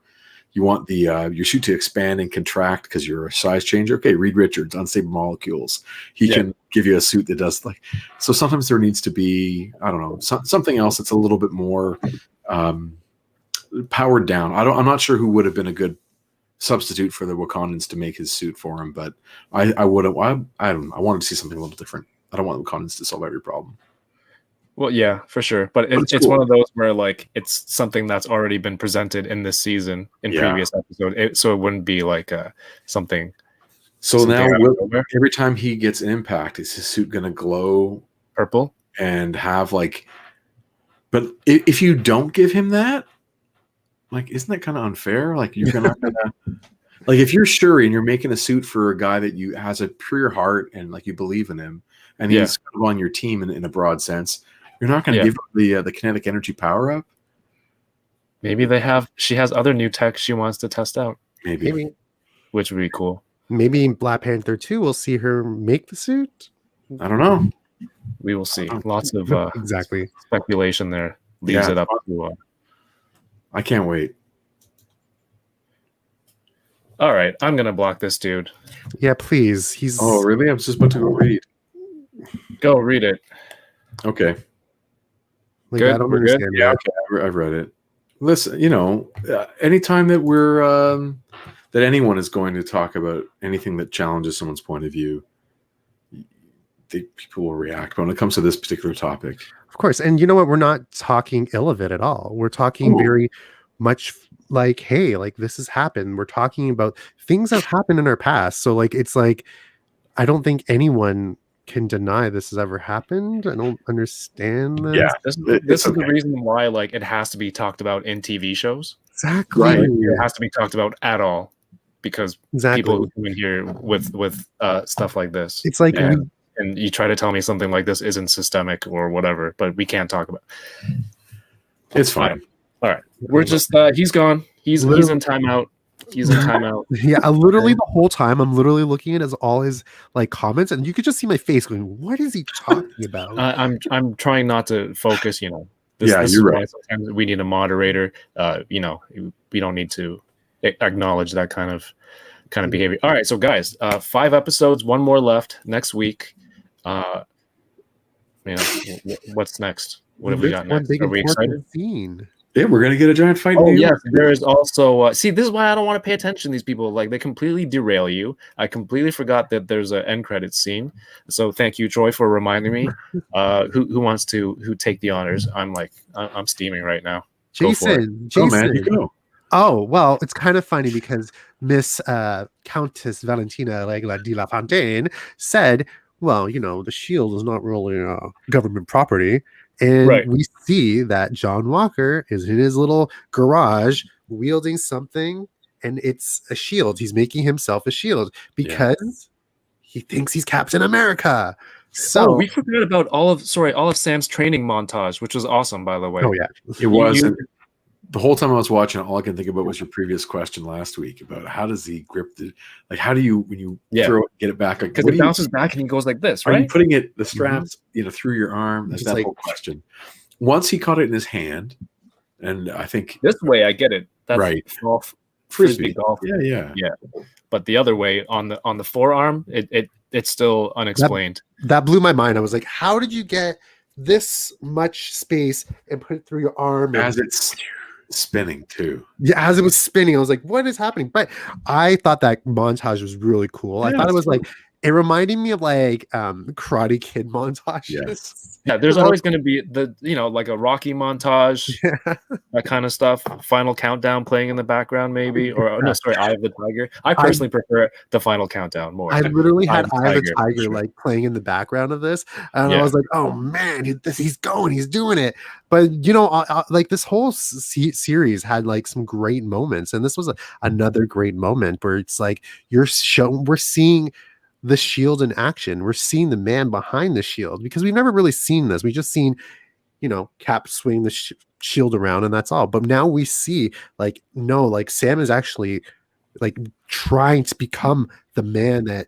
suit to expand and contract because you're a size changer. Okay, Reed Richards, unstable molecules. He can give you a suit that does like. So sometimes there needs to be, I don't know, something else that's a little bit more powered down. I'm not sure who would have been a good substitute for the Wakandans to make his suit for him, but I would have. I don't know. I wanted to see something a little different. I don't want the Wakandans to solve every problem. Well, yeah, for sure. But it's cool. one of those where like it's something that's already been presented in this season in previous episode, so it wouldn't be like something. So something now out of nowhere. every time he gets an impact, is his suit going to glow Purple. and have like? But if you don't give him that, like, isn't that kind of unfair? Like you're not gonna. Like if you're Shuri and you're making a suit for a guy that you has a pure heart and like you believe in him, and he's kind of on your team in a broad sense, you're not going to give him the kinetic energy power up. Maybe she has other new tech she wants to test out, Maybe. which would be cool. Maybe in Black Panther 2 we'll see her make the suit. I don't know. We will see. Lots of Exactly. speculation there. Leaves it up to. I can't wait. All right, I'm gonna block this dude. Yeah, please. He's Oh, really? I was just about to go read. Go read it. Okay. like, good, I don't we're good. understand Yeah, that. okay. I've read it. Listen, anytime that we're that anyone is going to talk about anything that challenges someone's point of view, people will react. But when it comes to this particular topic, Of course. And you know what? We're not talking ill of it at all. We're talking very much like, hey, like this has happened. We're talking about things that happened in our past. So like it's like I don't think anyone can deny this has ever happened. I don't understand this. Yeah, This is the reason why like it has to be talked about in TV shows. Exactly. Right. It has to be talked about at all because Exactly. people who come in here with stuff like this. It's like and you try to tell me something like this isn't systemic or whatever, but we can't talk about it. It's fine. All right. We're just he's gone. He's in timeout. He's in timeout. Yeah, literally the whole time I'm literally looking at all his like comments, and you could just see my face going, "What is he talking about?" I'm trying not to focus. You know, This you're is right. Sometimes we need a moderator. You know, we don't need to acknowledge that kind of behavior. All right, so guys, 5 episodes, 1 more left next week. You know, what's next? What have we got next? Are we excited? Scene. Yeah, we're gonna get a giant fight. Oh yes, there is also. See, this is why I don't want to pay attention to these people. Like they completely derail you. I completely forgot that there's an end credits scene. So thank you, Troy, for reminding me. Who wants to take the honors? I'm steaming right now. Jason. Oh man, you go. Oh well, it's kind of funny because Miss Countess Valentina Legla de la Fontaine said, "Well, you know, the shield is not really government property." And we see that John Walker is in his little garage wielding something, and it's a shield. He's making himself a shield because he thinks he's Captain America. So we forgot about all of Sam's training montage, which was awesome, by the way. Oh yeah, it was. The whole time I was watching it, all I can think about was your previous question last week about how does he grip the, like, how do you, when you throw it, get it back? Because it bounces back and he goes like this, right? Are you putting the straps, through your arm? That's that whole question. Once he caught it in his hand, and I think this way, I get it. That's right. Golf, frisbee golf. Yeah. But the other way on the forearm, it's still unexplained. That blew my mind. I was like, how did you get this much space and put it through your arm? As it's spinning too. Yeah, as it was spinning, I was like, what is happening? But I thought that montage was really cool. I thought it was like, it reminded me of like Karate Kid montages. Yes. Yeah, there's always going to be like a Rocky montage, that kind of stuff. Final Countdown playing in the background, maybe, or no, sorry, Eye of the Tiger. I personally prefer the Final Countdown more. I literally had Eye of the Tiger like playing in the background of this, and I was like, oh man, he's doing it. But like this whole series had like some great moments, and this was another great moment where it's like we're seeing the shield in action. We're seeing the man behind the shield because we've never really seen this. We just seen, Cap swing the shield around and that's all. But now we see like Sam is actually like trying to become the man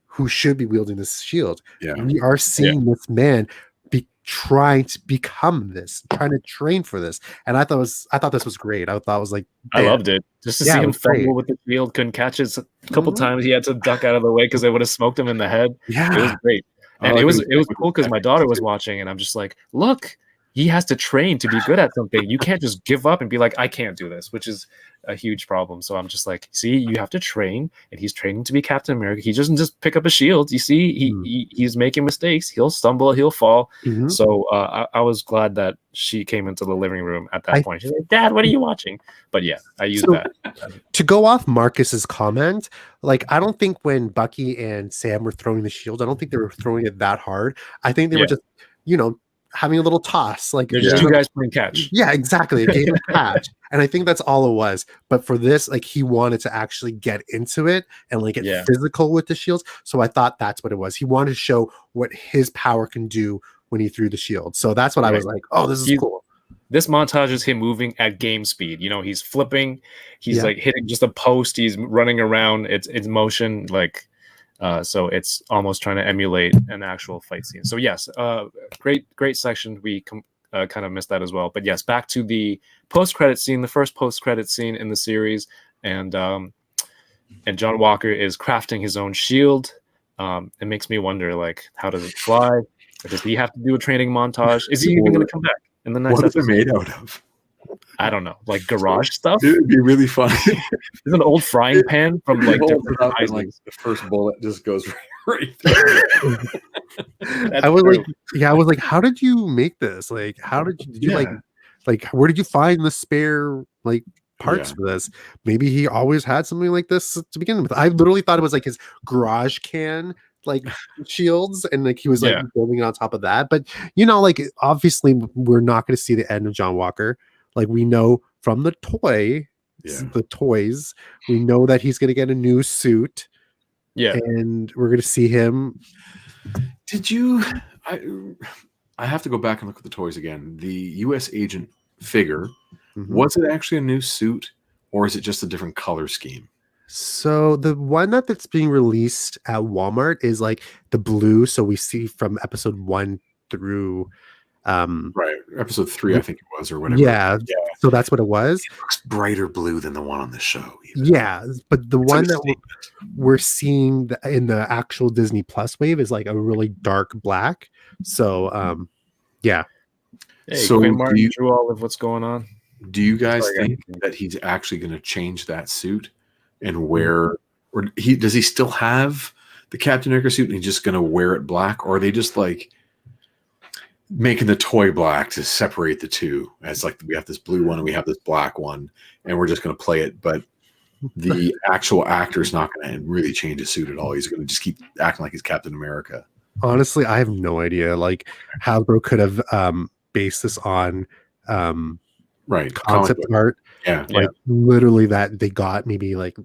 who should be wielding this shield. Yeah. We are seeing this man trying to become this, trying to train for this. And I thought this was great. I thought it was like, I loved it. Just to see him fumble with the shield, couldn't catch it a couple times. He had to duck out of the way because they would have smoked him in the head. Yeah, it was great. And it was cool because my daughter was watching, and I'm just like, look, he has to train to be good at something. You can't just give up and be like, I can't do this, which is a huge problem. So I'm just like, see, you have to train, and he's training to be Captain America. He doesn't just pick up a shield. You see, he's making mistakes. He'll stumble, he'll fall. Mm-hmm. So I was glad that she came into the living room at that point. She's like, Dad, what are you watching? But yeah, I used that. To go off Marcus's comment, like, I don't think when Bucky and Sam were throwing the shield, I don't think they were throwing it that hard. I think they were just, having a little toss, like they're just two guys playing catch. Yeah, exactly. A game of catch. And I think that's all it was. But for this, like, he wanted to actually get into it and like get physical with the shields. So I thought that's what it was. He wanted to show what his power can do when he threw the shield. So that's what I was like, oh, this is cool. This montage is him moving at game speed. He's flipping, he's like hitting just a post, he's running around, it's motion, like so it's almost trying to emulate an actual fight scene. So yes, great section. We kind of missed that as well. But yes, back to the post-credit scene, the first post-credit scene in the series, and John Walker is crafting his own shield. It makes me wonder, like, how does it fly? Does he have to do a training montage? Is he even going to come back in the next episode? What is it made out of? I don't know, like garage stuff. It would be really funny. There's an old frying pan from like different and, like, the first bullet just goes right through. I was like, how did you make this? Like, how did you like Like, where did you find the spare like parts Yeah. for this? Maybe he always had something like this to begin with. I literally thought it was like his garage can like shields, and like he was like Yeah. building it on top of that. But like obviously we're not going to see the end of John Walker. Like we know from the toys, we know that he's going to get a new suit. Yeah. And we're going to see him. Did you? I have to go back and look at the toys again. The U.S. agent figure, was it actually a new suit, or is it just a different color scheme? So the one that's being released at Walmart is like the blue. So we see from episode 1 through right, episode 3, I think it was, or whatever. Yeah. So that's what it was. It looks brighter blue than the one on the show. Even. Yeah, but the one that we're seeing in the actual Disney Plus wave is like a really dark black. So yeah. Hey, so Quinn Martin drew all of what's going on. Do you guys think that he's actually going to change that suit and wear, or does he still have the Captain America suit and he's just going to wear it black, or are they just like making the toy black to separate the two? As like we have this blue one and we have this black one, and we're just going to play it, but the actual actor's not going to really change his suit at all. He's going to just keep acting like he's Captain America. Honestly, I have no idea. Like Hasbro could have based this on right concept art. Yeah, like literally that they got maybe like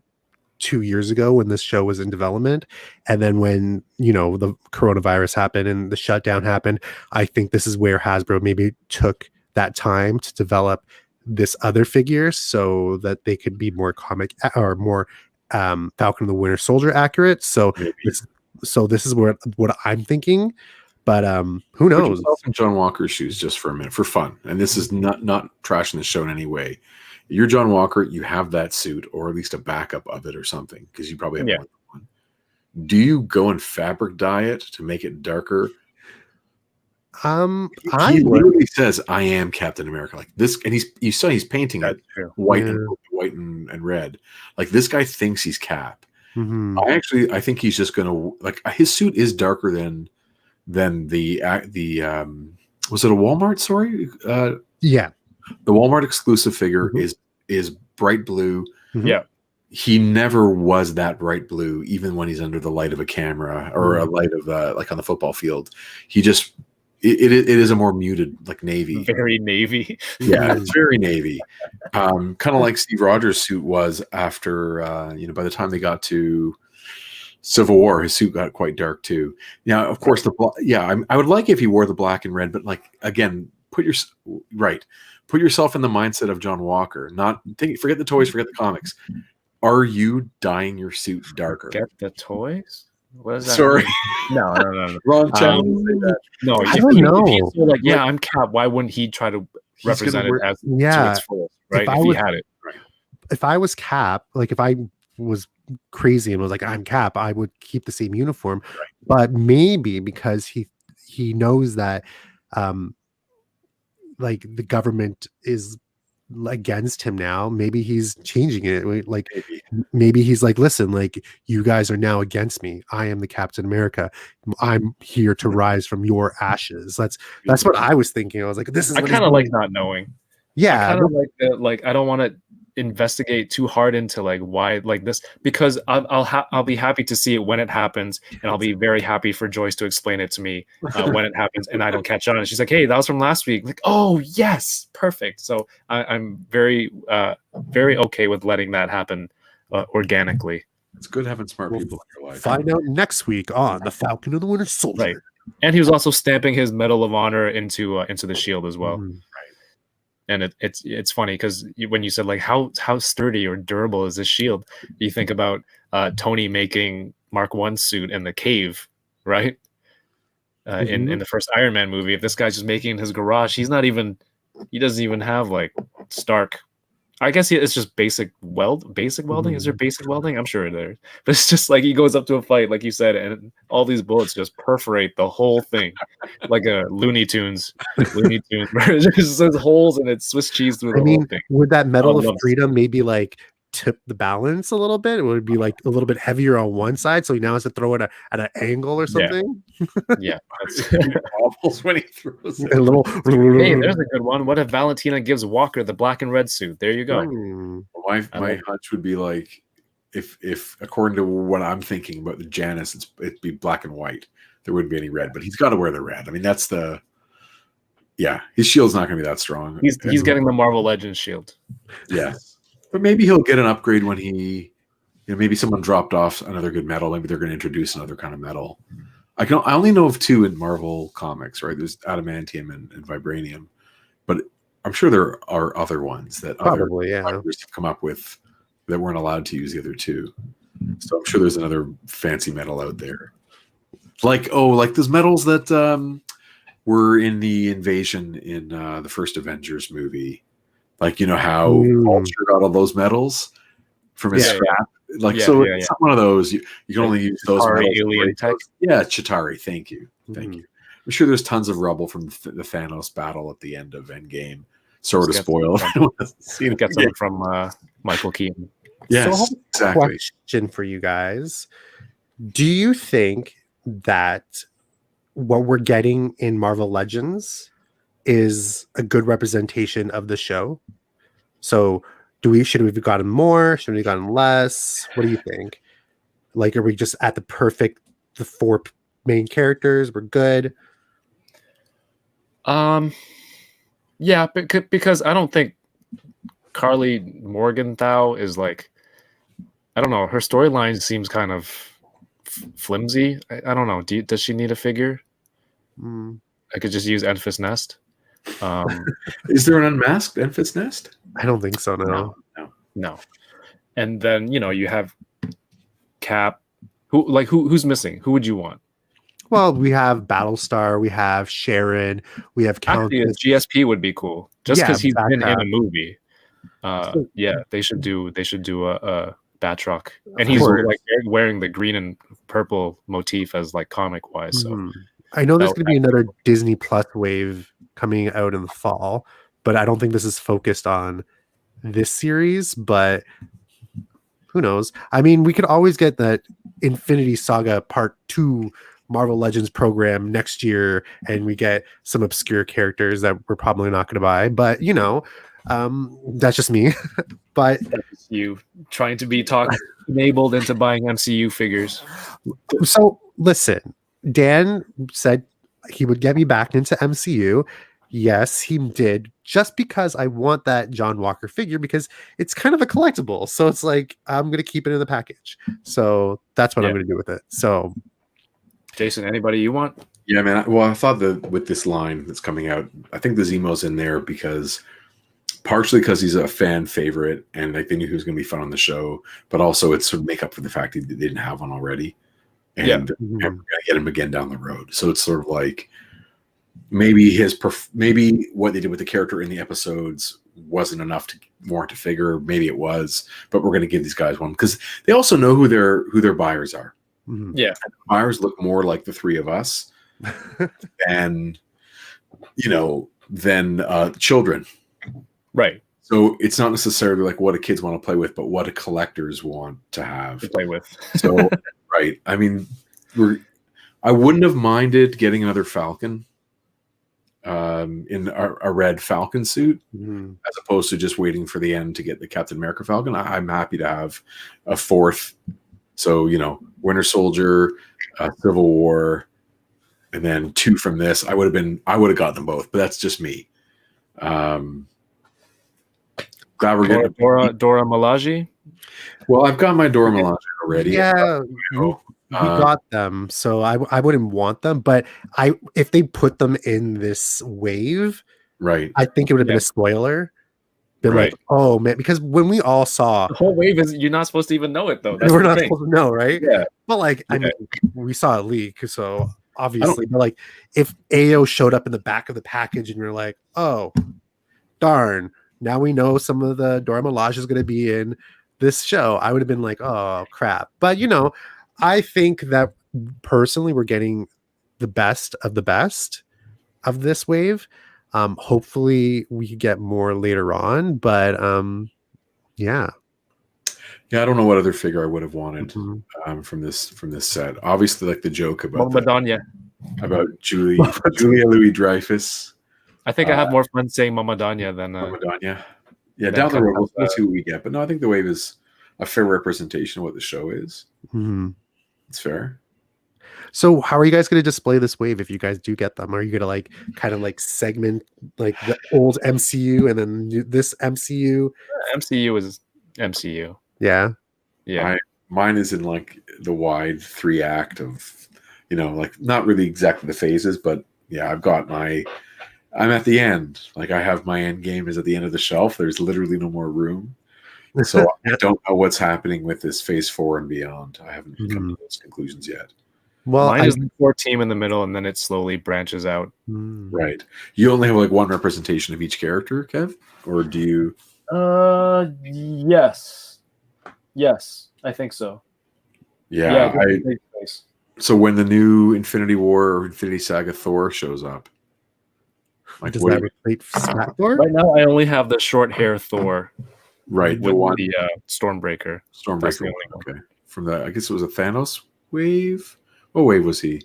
2 years ago when this show was in development, and then when the coronavirus happened and the shutdown happened, I think this is where Hasbro maybe took that time to develop this other figure so that they could be more comic or more Falcon the Winter Soldier accurate. So this is what I'm thinking, but who knows? Put yourself in John Walker's shoes just for a minute for fun, and this is not trashing the show in any way. You're John Walker, you have that suit, or at least a backup of it or something, because you probably have more than one. Do you go and fabric dye it to make it darker? He literally says, "I am Captain America," like this, and he's painting it white and red. Like this guy thinks he's Cap. I think he's just gonna like his suit is darker than the was it a Walmart? Sorry, yeah. The Walmart exclusive figure is bright blue. Yeah. He never was that bright blue, even when he's under the light of a camera or a light of like on the football field. He just it is a more muted, like navy. Very navy. Yeah, it's very navy. Kind of like Steve Rogers' suit was after by the time they got to Civil War, his suit got quite dark too. Now, of course, I would like if he wore the black and red, but like again, put yourself in the mindset of John Walker. Forget the toys, forget the comics. Are you dyeing your suit darker? Get the toys? What is that? Sorry. No. Wrong channel. No, I don't know. If he's like, I'm Cap, why wouldn't he try to represent it as to its fullest, right? If he had it. Right. If I was Cap, like if I was crazy and was like, I'm Cap, I would keep the same uniform. Right. But maybe because he knows that like the government is against him now, maybe he's changing it. Like maybe he's like, listen, like you guys are now against me. I am the Captain America. I'm here to rise from your ashes. That's what I was thinking. I was like, this is. I kind of like not knowing. Yeah, I kind of like that. Like I don't want to investigate too hard into like why like this, because I'll be happy to see it when it happens, and I'll be very happy for Joyce to explain it to me when it happens and I don't catch on. And she's like, hey, that was from last week. Like, oh yes, perfect. So I'm very very okay with letting that happen organically. It's good having smart people in your life. Find out next week on the Falcon and the Winter Soldier. Right. And he was also stamping his Medal of Honor into the shield as well. And it's funny because when you said like how sturdy or durable is this shield, you think about Tony making Mark I suit in the cave, right? In the first Iron Man movie. If this guy's just making in his garage, he doesn't even have like Stark. I guess it's just basic welding. Is there basic welding? I'm sure there is. But it's just like he goes up to a fight, like you said, and all these bullets just perforate the whole thing, like a Looney Tunes, where it just says holes and it's Swiss cheese through the whole thing. Would that Medal of Freedom maybe like tip the balance a little bit. It would be like a little bit heavier on one side, so he now has to throw it at an angle or something. Yeah. That's... Wobbles when he throws it. A little. Hey, there's a good one. What if Valentina gives Walker the black and red suit? There you go. My hunch would be like, if according to what I'm thinking about the Janice, it'd be black and white. There wouldn't be any red, but he's got to wear the red. I mean, that's the. Yeah, his shield's not going to be that strong. He's getting the Marvel Legends shield. Yes, but maybe he'll get an upgrade when he, maybe someone dropped off another good metal. Maybe they're going to introduce another kind of metal. I only know of 2 in Marvel comics, right? There's adamantium and vibranium, but I'm sure there are other ones that Probably, other writers have come up with that weren't allowed to use the other 2. So I'm sure there's another fancy metal out there, like those metals that were in the invasion in the first Avengers movie. Like, how Vulture got all those medals from his strap. Like, it's not one of those. You can only use those metals. Alien tech. Yeah, Chitauri. Thank you. I'm sure there's tons of rubble from the Thanos battle at the end of Endgame. Sorry to spoil. Get some from Michael Keaton. Yes, so I have a exactly. question for you guys. Do you think that what we're getting in Marvel Legends is a good representation of the show? So should we have gotten more? Should we have gotten less? What do you think? Like, are we just at the 4 main characters? We're good. Yeah, because I don't think Carly Morgenthau is like, I don't know, her storyline seems kind of flimsy. I don't know. Does she need a figure? I could just use Enfys Nest. Is there an unmasked Enfys Nest? I don't think so. No. And then you have Cap. Who's missing? Who would you want? Well, we have Battlestar, we have Sharon, we have Actually, a GSP would be cool, just because he's been in a movie. They should do a Batroc, and he's like wearing the green and purple motif as like comic wise. So I know there's going to be another Disney Plus wave coming out in the fall, but I don't think this is focused on this series. But who knows? I mean, we could always get that Infinity Saga Part 2 Marvel Legends program next year, and we get some obscure characters that we're probably not going to buy. But that's just me. But that's you trying to be enabled into buying MCU figures. So listen, Dan said he would get me back into MCU. Yes, he did, just because I want that John Walker figure, because it's kind of a collectible. So it's like, I'm going to keep it in the package. So that's what I'm going to do with it. So Jason, anybody you want? Yeah, man. Well, I thought that with this line that's coming out, I think the Zemo's in there partially because he's a fan favorite and like they knew he was going to be fun on the show, but also it's sort of make up for the fact that they didn't have one already, and we're going to get him again down the road. So it's sort of like maybe maybe what they did with the character in the episodes wasn't enough to warrant a figure. Maybe it was, but we're going to give these guys one because they also know who their buyers are. Yeah, and the buyers look more like the 3 of us than children. Right. So it's not necessarily like what kids want to play with, but what collectors want to have to play with. So, right. I mean, I wouldn't have minded getting another Falcon in a red Falcon suit, as opposed to just waiting for the end to get the Captain America Falcon. I'm happy to have a 4th. So, Winter Soldier, Civil War, and then 2 from this. I would have got them both, but that's just me. Glad we're getting Dora Milaje. Well, I've got my Dora Milaje already. Yeah, we got them, so I wouldn't want them. But if they put them in this wave, right, I think it would have been a spoiler. Been like, oh man, because when we all saw the whole wave you're not supposed to even know it though. We're not supposed to know, right? Yeah, but like I mean, we saw a leak, so obviously, but like if AO showed up in the back of the package and you're like, oh darn. Now we know some of the Dora Milaje is going to be in this show. I would have been like, oh, crap. But, I think that personally we're getting the best of this wave. Hopefully we could get more later on. But, yeah. Yeah, I don't know what other figure I would have wanted Mhm. from this set. Obviously, like the joke about Madonna. Julia Louis Dreyfus, I think I have more fun saying Mamadanya than Madonna. Yeah, than down the cutting road out we'll see what we get. But no, I think the wave is a fair representation of what the show is. Mhm. It's fair. So how are you guys going to display this wave if you guys do get them? Are you going to like kind of like segment like the old MCU and then this MCU? MCU is MCU. Yeah. Yeah. Mine is in like the wide 3-act of, like not really exactly the phases, but yeah, I'm at the end. Like I have my end game is at the end of the shelf. There's literally no more room. So I don't know what's happening with this phase 4 and beyond. I haven't come to those conclusions yet. Well, mine is the core team in the middle, and then it slowly branches out. Right. You only have like one representation of each character, Kev? Or do you? Yes, I think so. Yeah. So when the new Infinity War or Infinity Saga Thor shows up, like does that replace Thor? Right now, I only have the short hair Thor. Right, the one, the Stormbreaker. Stormbreaker. Okay, from the I guess it was a Thanos wave. What wave was he?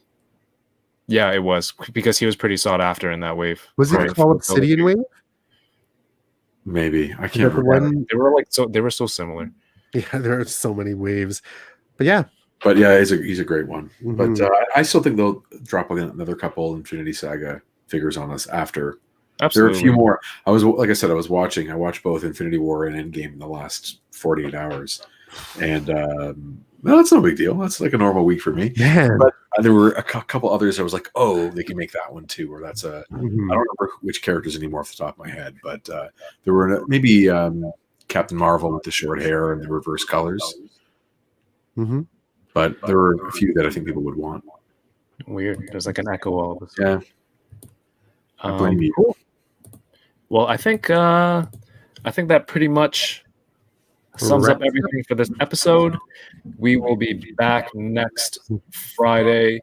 Yeah, it was because he was pretty sought after in that wave. Was it called Obsidian Wave? Maybe I can't remember. They were so similar. Yeah, there are so many waves, but yeah, he's a great one. But I still think they'll drop another couple Infinity Saga figures on us after. Absolutely. There are a few more. I watched both Infinity War and Endgame in the last 48 hours. And no, that's no big deal. That's like a normal week for me. Man. But there were a couple others I was like, oh, they can make that one too. Or that's I don't remember which characters anymore off the top of my head. But there were maybe Captain Marvel with the short hair and the reverse colors. But there were a few that I think people would want. Weird. There's like an echo all of a sudden. Yeah. I blame you. Cool. Well, I think that pretty much sums up everything for this episode. We will be back next Friday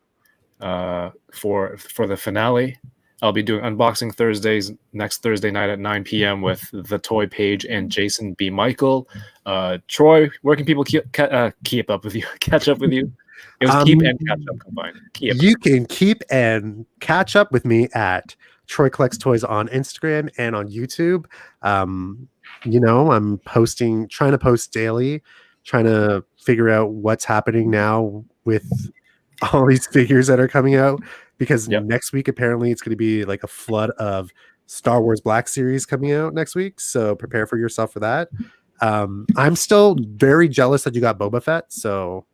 for the finale. I'll be doing unboxing Thursdays next Thursday night at 9 p.m. with the Toy Page and Jason B. Michael. Troy, where can people keep up with you? Catch up with you? It was keep and catch up combined. You can keep and catch up with me at Troy Collects Toys on Instagram and on YouTube. I'm trying to post daily, trying to figure out what's happening now with all these figures that are coming out, because next week apparently it's going to be like a flood of Star Wars Black Series coming out next week. So prepare for yourself for that. I'm still very jealous that you got Boba Fett. So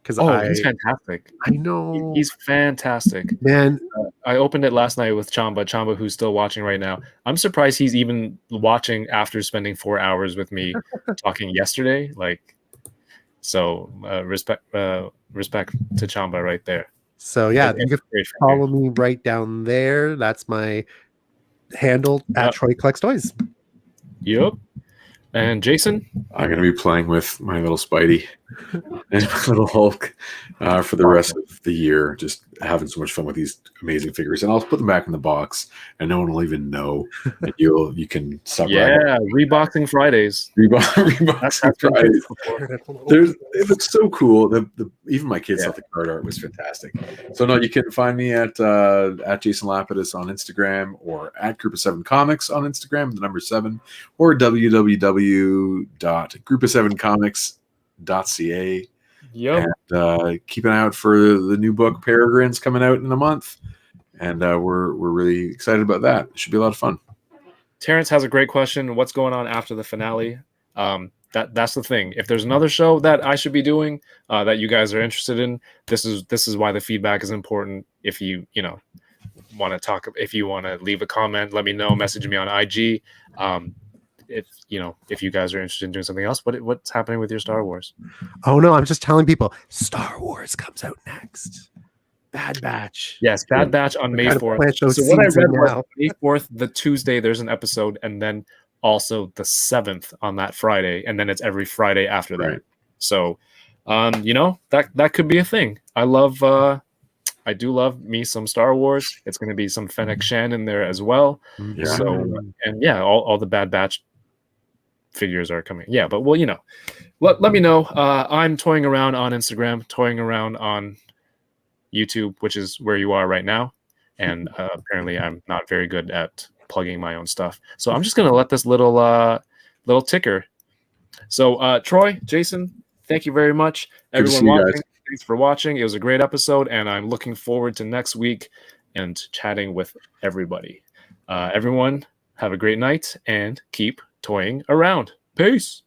he's fantastic. I know he's fantastic, man. I opened it last night with Chamba, who's still watching right now. I'm surprised he's even watching after spending 4 hours with me talking yesterday. Respect to Chamba right there. So yeah, you can follow me right down there. That's my handle at Troy Collects Toys. Yep. And Jason? I'm going to be playing with my little Spidey and my little Hulk for the rest of the year. Just having so much fun with these amazing figures. And I'll put them back in the box and no one will even know. And you can stop. Yeah, Reboxing Fridays. Reboxing Fridays. It looks so cool. Even my kids thought the card art was fantastic. So no, you can find me at Jason Lapidus on Instagram, or at Group of 7 Comics on Instagram, the number 7, or www.group7comics.ca. Yep. And keep an eye out for the new book Peregrines coming out in a month, and we're really excited about that. It should be a lot of fun. Terrence has a great question. What's going on after the finale? That's the thing. If there's another show that I should be doing that you guys are interested in, this is why the feedback is important. If you want to talk, if you want to leave a comment, let me know. Message me on IG. If you guys are interested in doing something else, what's happening with your Star Wars? Oh no, I'm just telling people Star Wars comes out next. Bad Batch. Yes, Bad Batch on May 4th. So what I read was May 4th, the Tuesday, there's an episode, and then also the 7th on that Friday, and then it's every Friday after that. Right. So, that could be a thing. I do love me some Star Wars. It's going to be some Fennec Shan in there as well. Yeah. So, and yeah, all the Bad Batch figures are coming. Yeah, but well, let me know. I'm toying around on Instagram, toying around on YouTube, which is where you are right now. And apparently I'm not very good at plugging my own stuff. So I'm just going to let this little ticker. So Troy, Jason, thank you very much. Good to Everyone see you watching, guys. thanks for watching. It was a great episode, and I'm looking forward to next week and chatting with everybody. Everyone, have a great night and keep toying around. Peace.